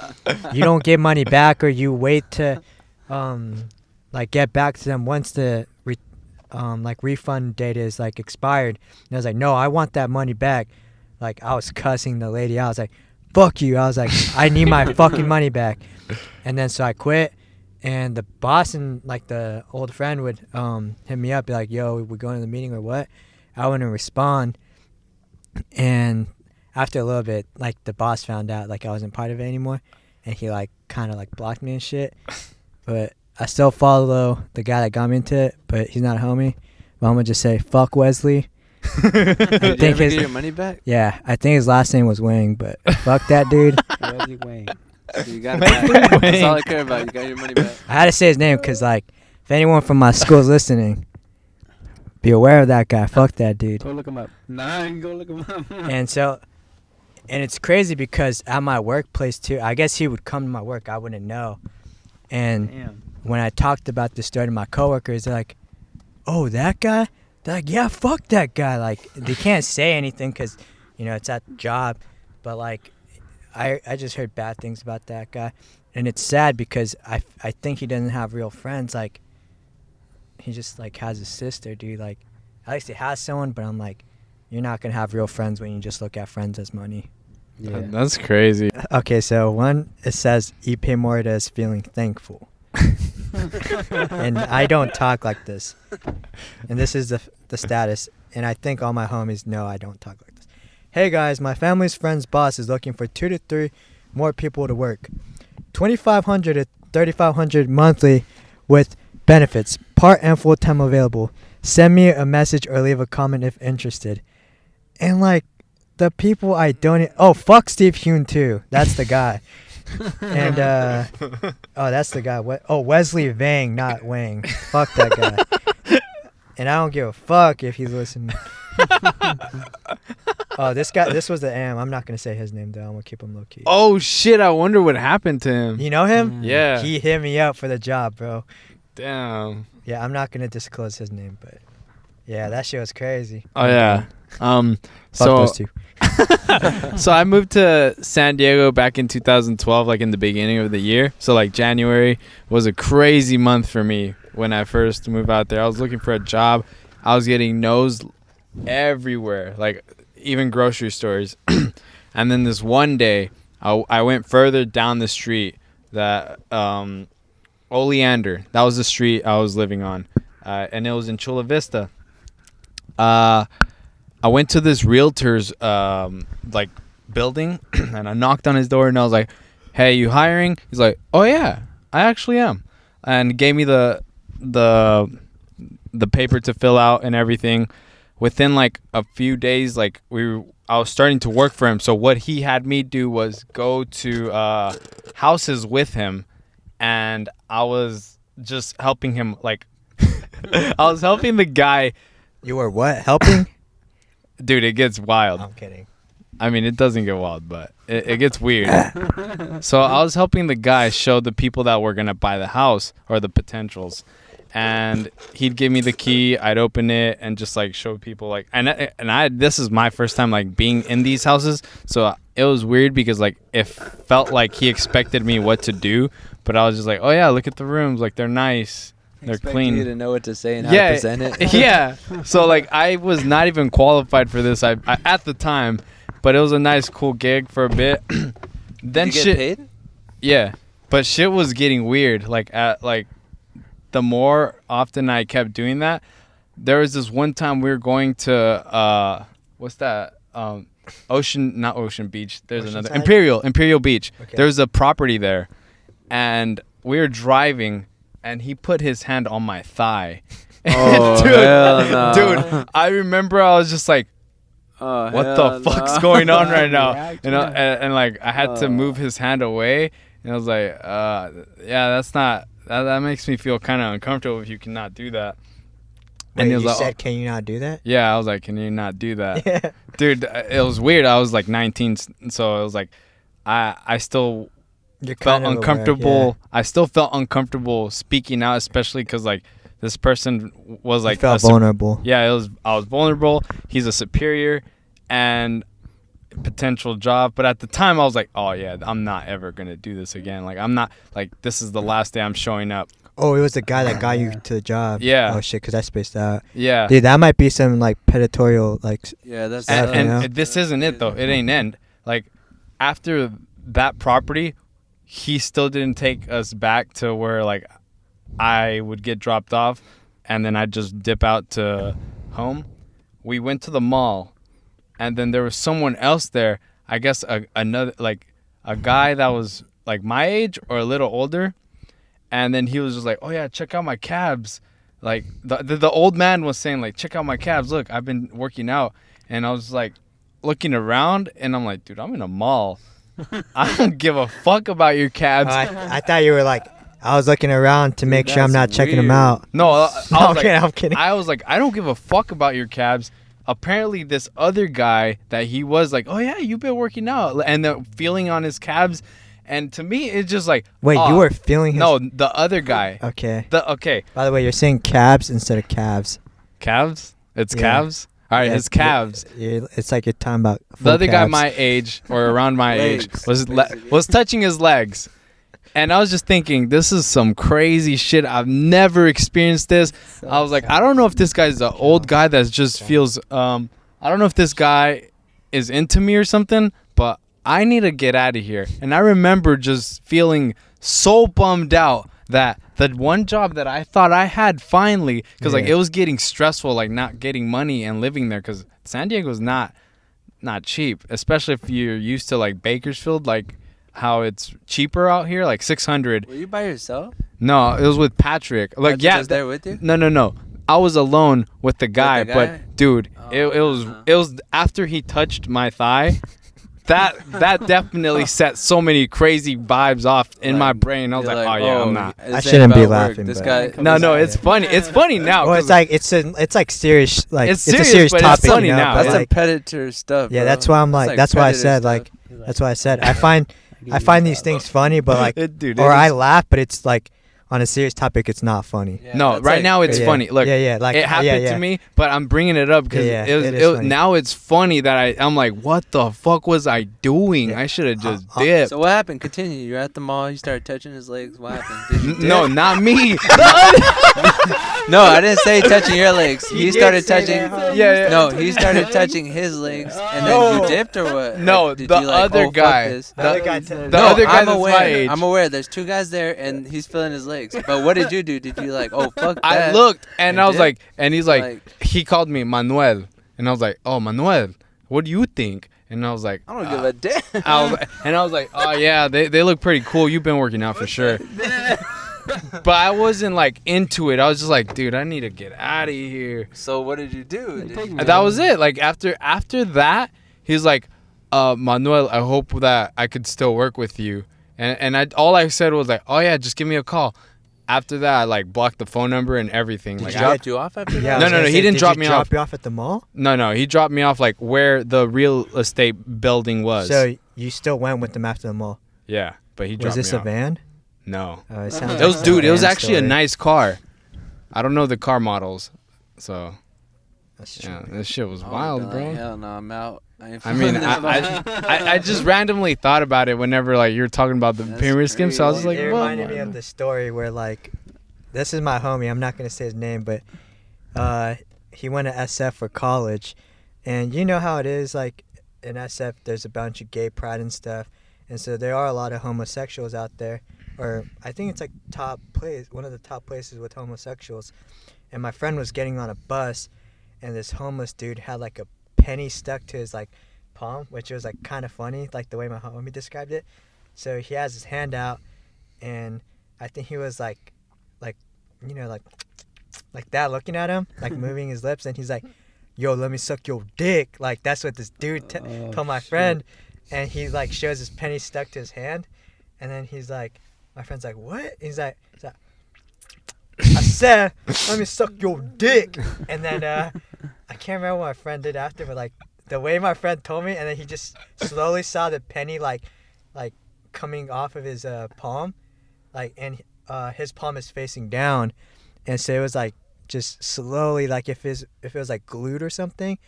you don't get money back, or you wait to like get back to them once the like refund date is like expired. And I was like, no, I want that money back. Like, I was cussing the lady out. I was like, fuck you. I was like, I need my fucking money back. And then so I quit, and the boss and like the old friend would hit me up, be like, yo, we're going to the meeting or what? I wouldn't respond. And after a little bit, like, the boss found out like I wasn't part of it anymore, and he like kind of like blocked me and shit. But I still follow the guy that got me into it, but he's not a homie. But I'm gonna just say, fuck Wesley. Did you ever get your money back? Yeah, I think his last name was Wang, but fuck that dude. Wesley Wayne. So you got it back. That's all I care about. You got your money back. I had to say his name because, like, if anyone from my school is listening, be aware of that guy. Fuck that dude. Go look him up. Nah, go look him up. And it's crazy because at my workplace too, I guess he would come to my work, I wouldn't know. And Damn. when I talked about this story to my coworkers, they're like, oh, that guy? They're like, yeah, fuck that guy. Like, they can't say anything because, you know, it's at the job. But, like, I just heard bad things about that guy. And it's sad because I think he doesn't have real friends. Like, he just, like, has a sister, dude. Like, at least he has someone, but I'm like, you're not going to have real friends when you just look at friends as money. Yeah. That's crazy. Okay, so one, it says, Ipe Morita is feeling thankful. And I don't talk like this. And this is the status. And I think all my homies know I don't talk like this. Hey guys, my family's friend's boss is looking for 2 to 3 more people to work. $2,500 to $3,500 monthly with benefits, part and full time available. Send me a message or leave a comment if interested. And like, the people I don't... Oh, fuck Steve Hune too. That's the guy. And oh, that's the guy. Wesley Vang, not Wang. Fuck that guy. And I don't give a fuck if he's listening. Oh, this was the AM. I'm not gonna say his name though. I'm gonna keep him low key. Oh shit! I wonder what happened to him. You know him? Yeah. He hit me up for the job, bro. Damn. Yeah, I'm not gonna disclose his name, but yeah, that shit was crazy. Oh yeah. Fuck So those two. so I moved to San Diego back in 2012, like in the beginning of the year. So like January was a crazy month for me when I first moved out there. I was looking for a job. I was getting no's everywhere, like even grocery stores. And then this one day, I went further down the street that Oleander. That was the street I was living on, and it was in Chula Vista. I went to this realtor's like building, and I knocked on his door, and I was like, "Hey, you hiring?" He's like, "Oh yeah, I actually am," and gave me the paper to fill out and everything. Within like a few days, like I was starting to work for him. So what he had me do was go to houses with him, and I was just helping him. Like, I was helping the guy. You were what? Helping? Dude, it gets wild. I'm kidding. I mean, it doesn't get wild, but it gets weird. So I was helping the guy show the people that were gonna buy the house or the potentials, and he'd give me the key. I'd open it and just like show people like, and I this is my first time like being in these houses, so it was weird because like it felt like he expected me what to do, but I was just like, oh yeah, look at the rooms, like they're nice. They're clean. You to know what to say and how to present it. Yeah. So like I was not even qualified for this. I at the time, but it was a nice, cool gig for a bit. Then Did you get paid? Yeah, but shit was getting weird. Like the more often I kept doing that, there was this one time we were going to what's that? Not Ocean Beach. There's another Imperial Beach. Okay. There's a property there, and we were driving. And he put his hand on my thigh. Oh, hell no. Dude, I remember I was just like, what the fuck's going on right now? And like I had to move his hand away. And I was like, yeah, that's not, that makes me feel kind of uncomfortable if you cannot do that. And he was like, said, can you not do that? Yeah, I was like, can you not do that? Yeah. Dude, it was weird. I was like 19, so it was like, I still... felt uncomfortable. Aware, yeah. I still felt uncomfortable speaking out, especially because like this person was like vulnerable. I was vulnerable. He's a superior and potential job, but at the time I was like, oh yeah, I'm not ever gonna do this again. Like I'm not like this is the last day I'm showing up. Oh, it was the guy that got you to the job. Yeah. Oh shit, because I spaced out. Yeah. Dude, that might be some like predatory like. Yeah, that's. And this isn't it though. It ain't end. Like after that property. He still didn't take us back to where like I would get dropped off and then I'd just dip out to home. We went to the mall and then there was someone else there. I guess another like a guy that was like my age or a little older. And then he was just like, oh yeah, check out my calves. Like the old man was saying like, check out my calves. Look, I've been working out. And I was like looking around and I'm like, dude, I'm in a mall. I don't give a fuck about your cabs. I thought you were like, I was looking around to make sure I'm not checking them out. No, I'm kidding. I was like, I don't give a fuck about your cabs. Apparently, this other guy that he was like, oh yeah, you've been working out, and the feeling on his cabs, and to me, it's just like, wait, you were feeling his? No, the other guy. Okay. Okay. By the way, you're saying cabs instead of calves. Calves? It's calves. All right, his calves. It's like you're talking about the other guy my age or around my age was touching his legs. And I was just thinking, this is some crazy shit. I've never experienced this. I was like, I don't know if this guy's an old guy that just feels I don't know if this guy is into me or something, but I need to get out of here. And I remember just feeling so bummed out that the one job that I thought I had finally, because like it was getting stressful, like not getting money and living there, because San Diego's not cheap, especially if you're used to like Bakersfield, like how it's cheaper out here, like $600. Were you by yourself? No, it was with Patrick. Like Patrick was there with you? No. I was alone with the guy, but dude, it was after he touched my thigh. That definitely set so many crazy vibes off in my brain. I was like, oh yeah, I'm not. I shouldn't be laughing. This guy. No, it's funny. It's funny now. Well, it's like it's like serious. Like it's a serious but topic. It's funny now. That's like, some predator stuff. Yeah, bro. that's why I'm like. That's why I said like. That's why I said I find these things funny, but like, dude, or I laugh, but it's like. On a serious topic, it's not funny. Yeah, no, right now it's funny. Look, like it happened to me, but I'm bringing it up because now it's funny that I'm like, what the fuck was I doing? Yeah. I should have just dipped. So what happened? Continue. You're at the mall. You started touching his legs. What happened? Did you dip? No, not me. No, I didn't say touching your legs. He started touching. Yeah. No, he started touching his legs, and then you dipped or what? No, like, the other guy. The other guy. The other guy. I'm aware. There's two guys there, and he's feeling his legs. But what did you do? Did you like, oh fuck that? I looked and I was like, and he's like, he called me Manuel, and I was like, oh Manuel, what do you think? And I was like, I don't give a damn. I was like, oh yeah, they look pretty cool. You've been working out for sure. But I wasn't like into it. I was just like, dude, I need to get out of here. So what did you do? That was it. Like after that, he's like, Manuel, I hope that I could still work with you. And all I said was like, oh yeah, just give me a call. after that, I like blocked the phone number and everything. Did Like, he drop you off after Yeah, that? No, he didn't drop me off. Drop you off at the mall? No, he dropped me off like where the real estate building was. So you still went with them after the mall? yeah, but he Was dropped this me a off. van? No, It sounds it was like dude. a It was van actually a story. nice car. I don't know the car models, so That's true. yeah, this shit was I wild, would've been like, bro. hell no, I'm out. Ain't I mean, feeling this. I just randomly thought about it whenever like you're talking about the That's pyramid scheme. So I was crazy. like, it well, reminded me of the story where like, this is my homie. I'm not gonna say his name, but he went to SF for college, and you know how it is. Like in SF, there's a bunch of gay pride and stuff, and so there are a lot of homosexuals out there. Or I think it's like one of the top places with homosexuals. And my friend was getting on a bus, and this homeless dude had like a penny stuck to his like palm, which was like kind of funny, like the way my homie described it. So he has his hand out, and I think he was like you know, like that, looking at him, like moving his lips, and he's like, "Yo, let me suck your dick." Like that's what this dude told my friend, and he like shows his penny stuck to his hand, and then he's like, my friend's like, "What?" He's like, "I said, let me suck your dick." And then I can't remember what my friend did after, but like the way my friend told me, and then he just slowly saw the penny like coming off of his palm, like, and his palm is facing down, and so it was like just slowly, like if it was like glued or something,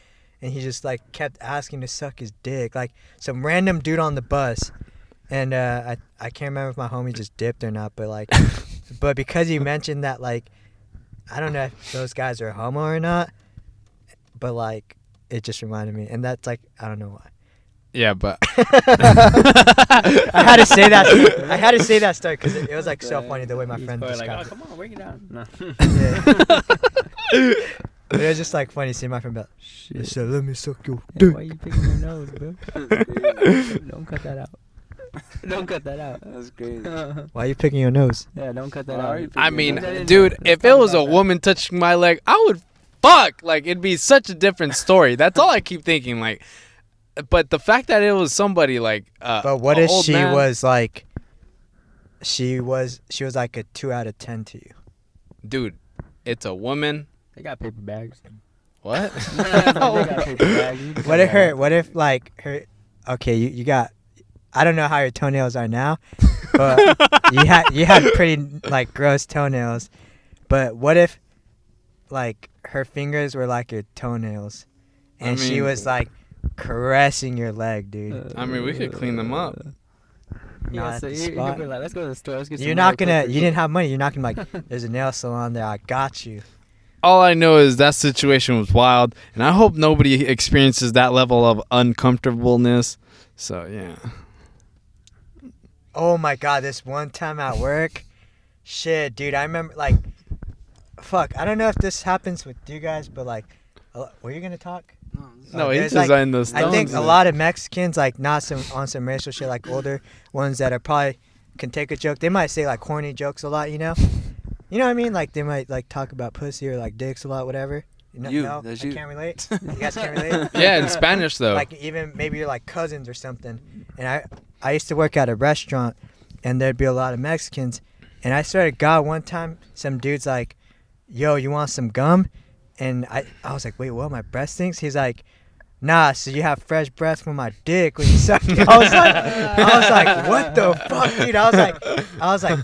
and he just like kept asking to suck his dick, like some random dude on the bus. And I can't remember if my homie just dipped or not, but like, but because you mentioned that, like, I don't know if those guys are homo or not, but like, it just reminded me, and that's like, I don't know why. yeah, but I had to say that. I had to say that story because it was like so funny the way my He's friend probably like, described oh, come on, bring it down. No. it. Yeah. But it was just like funny seeing my friend be like, Shit. "So let me suck your Hey, dick." why you picking your nose, bro? Don't cut that out. Don't cut that out. That's crazy. Why are you picking your nose? Yeah, don't cut that Why are out. you I picking mean, your nose? dude, Let's if talk it was a about that. woman touching my leg, I would fuck. Like it'd be such a different story. That's all I keep thinking. Like, but the fact that it was somebody like, But what a if old she man- was like, she was like a 2 out of 10 to you? dude, it's a woman. They got paper bags. What? They got paper bags. You can What cut if that her? out. What if like her? Okay, you got. I don't know how your toenails are now, but you had pretty like gross toenails. But what if, like, her fingers were like your toenails, I and she mean- was like caressing your leg, dude? I mean, we could clean them up. Not Yeah, at so the you're spot. gonna be like, let's go to the store. Let's get some You're not nail gonna. clippers. You didn't have money. You're not gonna like. There's a nail salon there. I got you. All I know is that situation was wild, and I hope nobody experiences that level of uncomfortableness. So yeah. Oh my god, this one time at work, shit, dude, I remember, like, fuck, I don't know if this happens with you guys, but like, were you gonna talk? No, there's, he's just like, in the I stones. think a lot of Mexicans, like, not on some racial shit, like older ones that are probably can take a joke, they might say like horny jokes a lot, you know? You know what I mean? Like, they might like talk about pussy or like dicks a lot, whatever. No, that's I you. can't relate. You guys can't relate? Yeah, in Spanish though. Like, even maybe you're like cousins or something. And I used to work at a restaurant, and there'd be a lot of Mexicans, and I swear to God, one time some dude's like, "Yo, you want some gum?" And I was like, "Wait, what? My breath stinks?" He's like, "Nah, so you have fresh breath from my dick when you suck it." I was like, "What the fuck, dude?" I was like,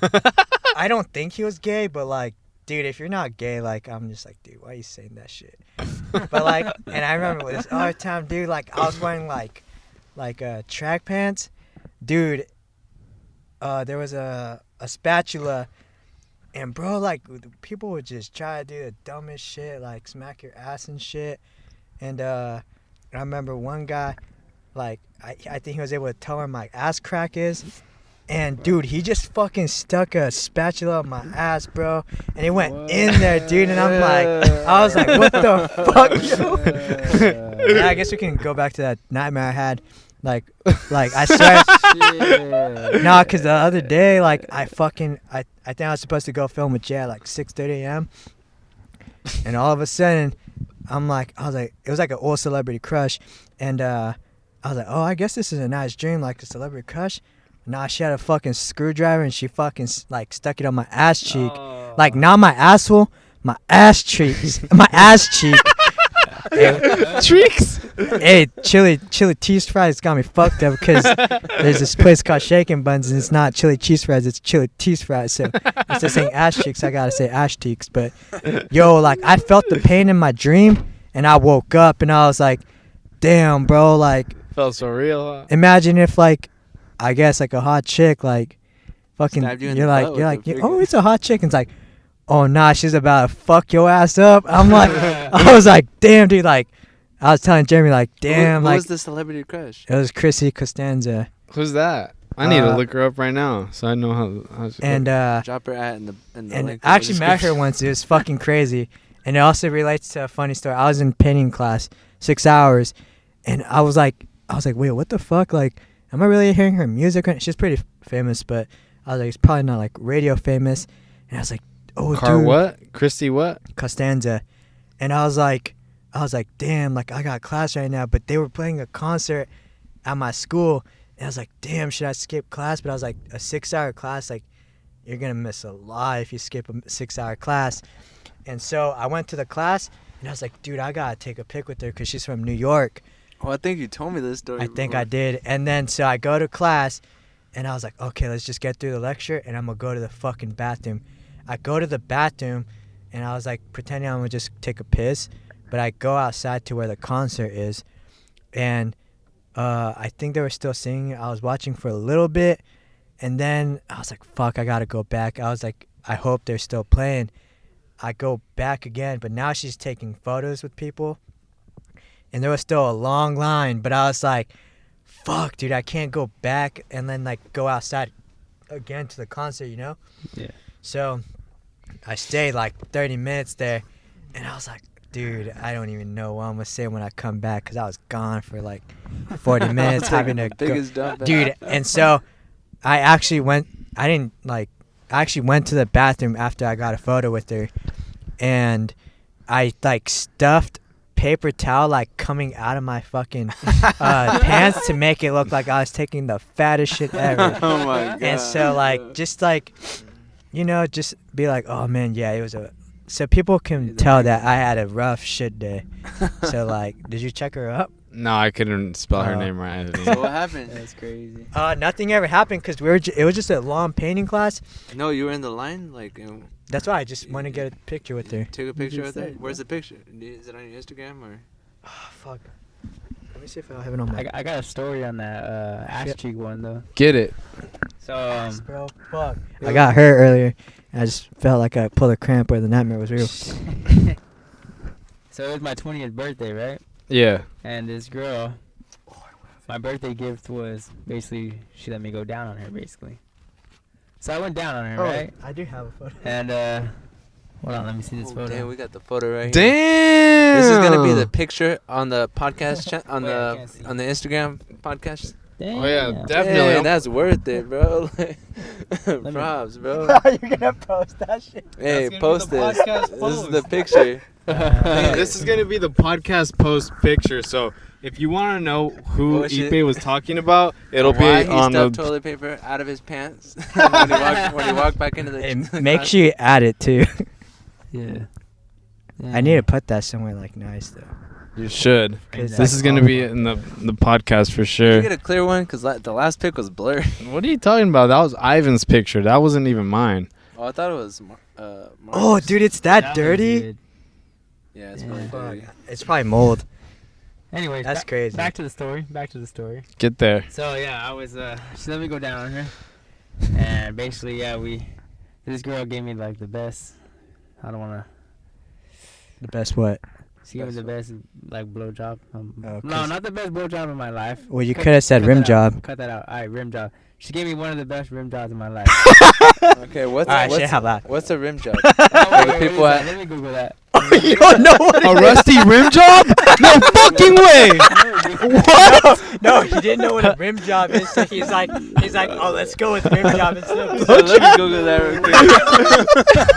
I don't think he was gay, but like, dude, if you're not gay, like, I'm just like, dude, why are you saying that shit? But like, and I remember this other time, dude, like, I was wearing like track pants, dude. There was a spatula, and bro, like, people would just try to do the dumbest shit, like smack your ass and shit. And I remember one guy, like, I think he was able to tell where my ass crack is. And dude, he just fucking stuck a spatula up my ass, bro, and it went in there, dude. And I'm like, I was like, what the fuck, yo? Yeah, I guess we can go back to that nightmare I had. Like I swear, Shit. nah, cause the other day, like, I think I was supposed to go film with Jay at like 6:30 a.m. And all of a sudden, I was like, it was like an old celebrity crush, and I was like, oh, I guess this is a nice dream, like a celebrity crush. nah, she had a fucking screwdriver and she fucking like stuck it on my ass cheek. Oh. Like not my asshole, my ass cheeks, my ass cheek. Treeks. Hey, chili cheese fries got me fucked up because there's this place called Shakin' Buns and it's not chili cheese fries, it's chili cheese fries. So instead of saying ass cheeks, I gotta say ass cheeks. But yo, like I felt the pain in my dream and I woke up and I was like, damn, bro, like Felt so real. Huh? imagine if like I guess like a hot chick like fucking Stabbed you in you're the like butt you're with like a oh freaking- it's a hot chick and it's like oh nah she's about to fuck your ass up. I'm like I was like damn dude, like I was telling Jeremy like damn Who like was the celebrity crush? it was Chrissy Costanza Who's that? I need to Uh, look her up right now so I know how she and Drop her at in the and link I in the actually met her description. once. It was fucking crazy, and it also relates to a funny story. I was in painting class 6 hours, and I was like, wait, what the fuck? Like, am I really hearing her music? She's pretty famous, but I was like, it's probably not like radio famous. And I was like, oh, Car dude, what? Christy what? Costanza, and I was like, damn, like I got class right now, but they were playing a concert at my school, and I was like, damn, should I skip class? But I was like, a 6-hour class, like. You're going to miss a lot if you skip a 6-hour class. And so I went to the class, and I was like, dude, I got to take a pic with her because she's from New York. Oh, I think you told me this story. I think before. I did. And then so I go to class, and I was like, okay, let's just get through the lecture, and I'm going to go to the fucking bathroom. I go to the bathroom, and I was like pretending I'm going to just take a piss. But I go outside to where the concert is, and I think they were still singing. I was watching for a little bit. And then I was like, fuck, I got to go back. I was like, I hope they're still playing. I go back again, but now she's taking photos with people. And there was still a long line, but I was like, fuck, dude, I can't go back and then like go outside again to the concert, you know? Yeah. So I stayed like 30 minutes there, and I was like, dude, I don't even know what I'm going to say when I come back because I was gone for like 40 minutes having to go. Biggest dump. Dude, and so I actually went to the bathroom after I got a photo with her, and I like stuffed paper towel like coming out of my fucking pants to make it look like I was taking the fattest shit ever. Oh my god. And so like just like just be like, oh man, yeah, it was so people can tell that I had a rough shit day. So like, did you check her up? No, I couldn't spell her Oh. name right. So what happened? That's crazy. Nothing ever happened because it was just a long painting class. No, you were in the line, like, That's why I just want to get a picture with her. took a picture just with her. said, Where's the picture? Is it on your Instagram or? Oh, fuck. Let me see if I have it on my. I got a story on that ass Shit. cheek one though. Get it. So Bro, fuck. I got hurt earlier. I just felt like I pulled a cramp or the nightmare was real. so it was my 20th birthday, right? Yeah. And this girl, my birthday gift was basically she let me go down on her basically. So I went down on her, right? I do have a photo. And hold on, let me see this Oh, photo. damn, we got the photo right here. Damn. This is gonna be the picture on the podcast on Wait, I the can't see. on the Instagram podcast. Damn. Oh yeah, definitely. Hey, that's worth it, bro. me- Props, bro. You're gonna post that shit. Hey, gonna be post the this. podcast This is post. the picture. This is gonna be the podcast post picture. So if you want to know who Oh, shit. Ipe was talking about, it'll Why be he on stuffed the. toilet paper out of his pants when he walked back into the. Hey, make sure you add it too. Yeah. I need to put that somewhere like nice though. You should. 'Cause This is gonna be in the podcast for Did sure. you get a clear one? Cause the last pic was blurry. What are you talking about? That was Ivan's picture. That wasn't even mine. Oh, I thought it was. Oh, Mark's. dude, it's that dirty. Yeah, it's Yeah. really Fuck. dirty. It's probably mold. Anyways, That's crazy. Back to the story. Get there. So yeah, I was she let me go down on her, and basically this girl gave me like the best. I don't wanna. The best what? She gave me the best like blowjob. Oh, No, 'cause- not the best blowjob in my life. Well, you could have said cut rim that job. out. Cut that out. All right, rim job. She gave me one of the best rim jobs in my life. Okay, what's Alright, what's, shit, how about? what's a rim job? Oh, wait, the wait, people what is at- that? Let me Google that. You don't know what A rusty rim job? No fucking way. What? No, he didn't know what a rim job is, so he's like, oh, let's go with rim job instead of Let me Google that real quick.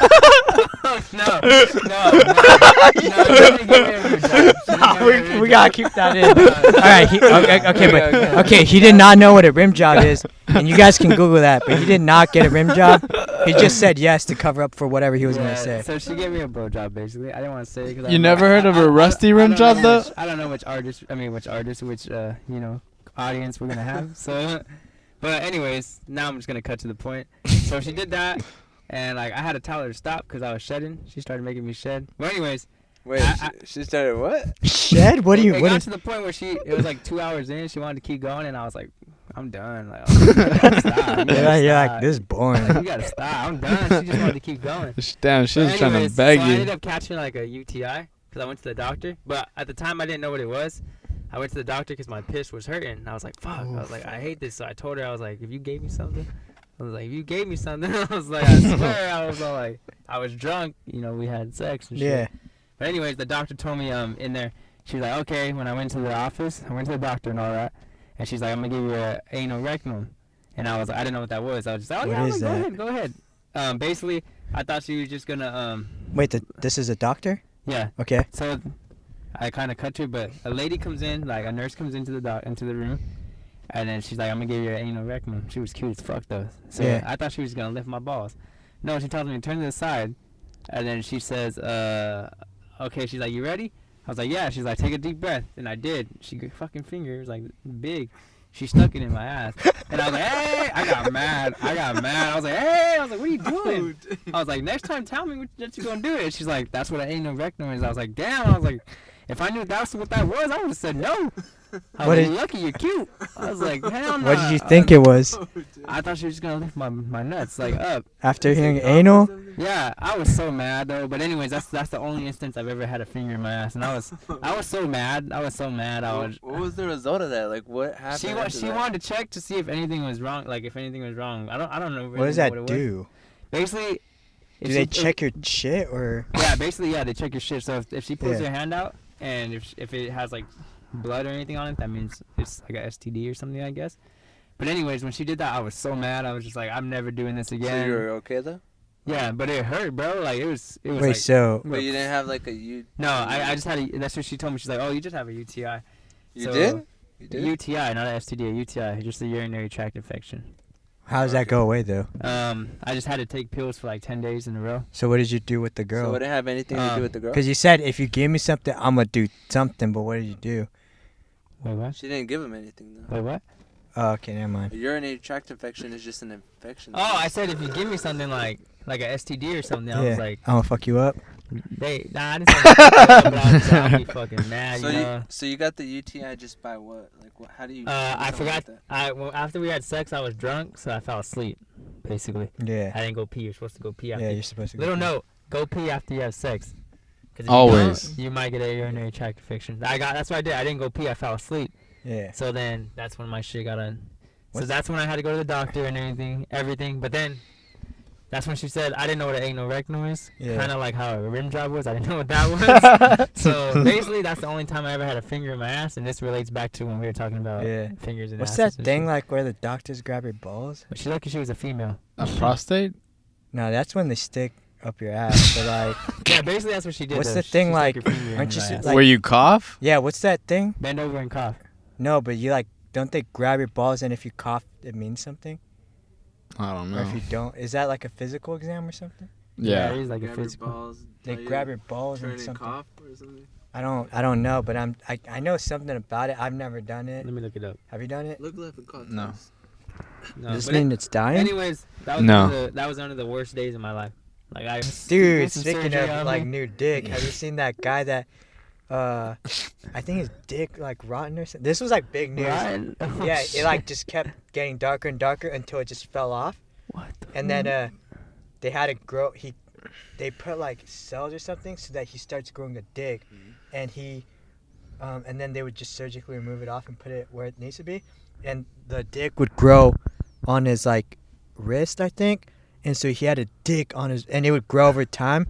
no. Let me give her a rim job. She didn't give me a rim we job. gotta keep that in. All right, okay, but he did not know what a rim job is. And you guys can Google that, but he did not get a rim job. He just said yes to cover up for whatever he was Yeah, gonna say. So she gave me a blowjob, basically. I didn't want to say it. 'Cause You never heard of a rusty rim job, though? I don't know which artist, which audience we're gonna have. So, but anyways, now I'm just gonna cut to the point. So she did that, and like I had to tell her to stop because I was shedding. She started making me shed. But anyways, Wait, she started what? Shed? What do you? it What got is? to the point where it was like 2 hours in. She wanted to keep going, and I was like, I'm done. Like, you gotta stop. You gotta You're stop. like, this is boring. Like, you gotta stop. I'm done. She just wanted to keep going. Damn, she was But trying to anyways, beg so I you. ended up catching like a UTI because I went to the doctor. But at the time, I didn't know what it was. I went to the doctor because my piss was hurting. And I was like, fuck. I was like, I hate this. So I told her, I was like, if you gave me something, I was like, I was like, I swear. I was all like, I was drunk. We had sex and shit. Yeah. But anyways, the doctor told me in there, she was like, okay, when I went to the office, I went to the doctor and all that. And she's like, I'm going to give you an anal rectum. And I was like, I didn't know what that was. I was just like, oh, What yeah, is that? go ahead. Basically, I thought she was just going to, Wait, this is a doctor? yeah. Okay. So I kind of cut to it, but a lady comes in, like a nurse comes into the room. And then she's like, I'm going to give you an anal rectum. She was cute as fuck, though. So Yeah. I thought she was going to lift my balls. No, she tells me to turn to the side. And then she says, okay, she's like, you ready? I was like, yeah. She's like, take a deep breath. And I did. She fucking finger was like big. She stuck it in my ass. And I was like, hey, I got mad. I was like, hey, what are you doing? I was like, next time tell me what you gonna do. And she's like, that's what an anal rectum is. I was like, damn. I was like, if I knew that's what that was, I would have said no. I What was did- lucky you're cute. I was like, hell no. What did you think it was? I thought she was just gonna lift my nuts like up. After hearing anal? Yeah, I was so mad though. But anyways, that's the only instance I've ever had a finger in my ass, and I was so mad. I was What was the result of that? Like, what happened? She after that? wanted to check to see if anything was wrong. Like if anything was wrong. I don't know. Really What does know that what it was. do? Basically, if Do they check your shit or? Yeah, basically, yeah, they check your shit. So if she pulls Yeah. her hand out and if it has like blood or anything on it, that means it's like a STD or something, I guess. But anyways, when she did that, I was so mad. I was just like, I'm never doing this again. So you were okay though? Yeah, but it hurt, bro. Like it was Wait, like, so But you didn't have like a U. no, I just had a. That's what she told me. She's like, oh, you just have a UTI. You So, did? You A did? UTI, not an STD. A UTI, just a urinary tract infection. how does that go away though? I just had to take pills for like 10 days in a row. So what did you do with the So girl? it didn't have anything to do with the girl. Because you said if you give me something, I'm gonna do something. But what did you do? Wait, what? She didn't give him anything though. Wait, what? Oh, okay, never mind. A urinary tract infection is just an infection. Oh, I said if you give me something like a STD or something, I was like, I'm gonna fuck you up. I didn't say that, but I was like, I'll be fucking mad, So you you, know. so you got the UTI just by what? Like, what? How do you? do I something forgot. like Well, after we had sex, I was drunk, so I fell asleep. Basically, Yeah. I didn't go pee. You're supposed to go pee after. Yeah, you're supposed to. Little note: go pee after you have sex. 'Cause if Always. You don't, you might get a urinary tract infection. That's what I did. I didn't go pee. I fell asleep. Yeah. So then that's when my shit got on. So What's- that's when I had to go to the doctor and everything. But then that's when she said I didn't know what an anal rectum is. Yeah. Kind of like how a rim job was. I didn't know what that was. So basically, that's the only time I ever had a finger in my ass, and this relates back to when we were talking about Yeah. fingers and What's asses that and thing shit. like where the doctors grab your balls? But she's lucky she was a female. A prostate? No, that's when they stick up your ass. But like, Yeah, basically that's what she did. What's though. the She thing stuck like- her finger in aren't you my su- ass. like- Where you cough? yeah, what's that thing? Bend over and cough? No, but you like, don't they grab your balls and if you cough, it means something? I don't Or if know. you don't, is that like a physical exam or something? it Yeah. is like a Grab your physical. balls. They tell you grab your balls turn and and something. cough or something. I don't know, but I know something about it. I've never done it. Let me look it up. Have you done it? Look left and cough. No. No, Does this but mean it's dying? anyways, that was No. one of the worst days of my life. Like I Dude, did some speaking surgery of on like me. new dick, have you seen that guy that I think his dick like rotten or something? This was like big news. Ryan? Oh, Yeah, it shit. like just kept getting darker and darker until it just fell off. What the And then they had to grow they put like cells or something so that he starts growing a dick, and and then they would just surgically remove it off and put it where it needs to be, and the dick would grow on his like wrist, I think, and so he had a dick on his, and it would grow over time.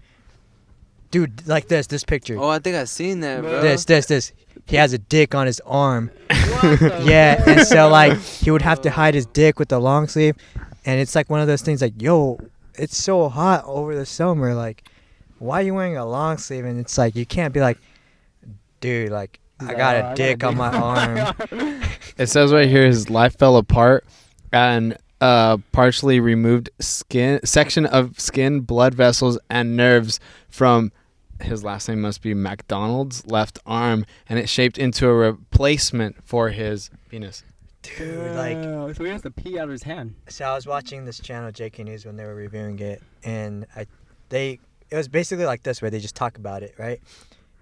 Dude, like this picture. Oh, I think I seen that, bro. This. He has a dick on his arm. What the Yeah, and so like he would have to hide his dick with the long sleeve, and it's like one of those things like, yo, it's so hot over the summer, like, why are you wearing a long sleeve? And it's like you can't be like, dude, like I got a dick on my arm. It says right here his life fell apart and partially removed section of skin, blood vessels, and nerves from his last name must be McDonald's left arm, and it shaped into a replacement for his penis. Dude, like, so he has to pee out of his hand. so I was watching this channel, JK News, when they were reviewing it, and it was basically like this, where they just talk about it, right?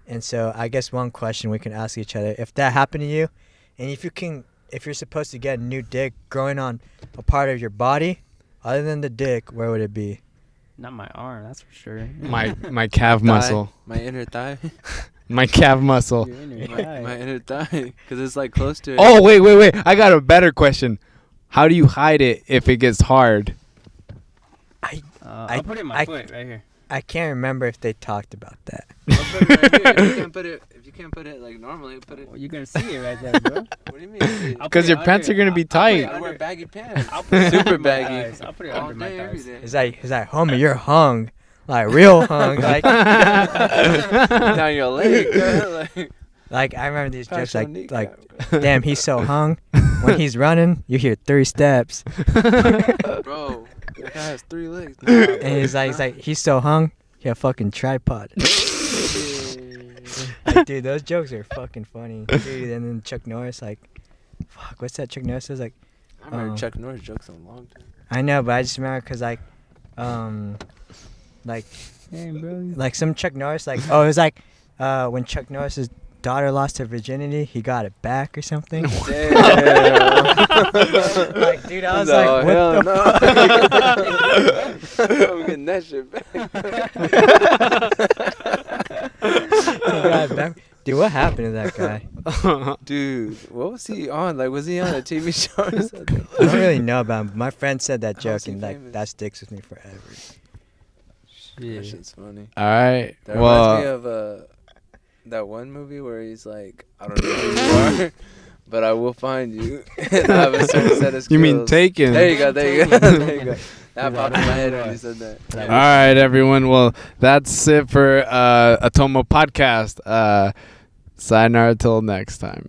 And so I guess one question we can ask each other: if that happened to you, and if you're supposed to get a new dick growing on a part of your body, other than the dick, where would it be? Not my arm, that's for sure. My calf muscle. My inner thigh. My calf muscle. Your inner my thigh. inner thigh, because it's like close to it. Oh, wait. I got a better question. How do you hide it if it gets hard? I'll put it in my foot right here. I can't remember if they talked about that. I'll put it right here. If you can't put it like normally, put it. Well, you're gonna see it right there, bro. What do you mean? I'll Because put your it pants are under- going to be I'll put it tight. I under- wear baggy pants. I'll put it Super under my baggy. thighs. I'll put it All under my day, every thighs. day. He's like, homie, you're hung, like real hung, like. Down your leg, girl. Like I remember these jokes, Partial like, kneecap. damn, he's so hung. When he's running, you hear 3 steps, Bro, that guy has 3 legs. and he's like, he's so hung, he a fucking tripod. Like, dude, those jokes are fucking funny, dude. And then Chuck Norris, like, fuck, what's that? Chuck Norris says, like, I remember Chuck Norris jokes in a long time. I know, but I just remember because like Hey, bro. like some Chuck Norris, like, oh, it was like when Chuck Norris's daughter lost her virginity, he got it back or something. Damn. Like, dude, I was No, like, what hell the no. I'm getting that shit back. He got it back. Dude, what happened to that guy? Dude, what was he on? Like, was he on a TV show or something? I don't really know about him. But my friend said that How joke, was he and like famous? that sticks with me forever. That shit's funny. All right. That reminds me Well, of that one movie where he's like, I don't know who you are, but I will find you. And I have a certain set of skills. you mean Taken? There you go. There you go. There you go. That popped in my head when you said that. All right, everyone. Well, that's it for Atomo Podcast. Sayonara till next time.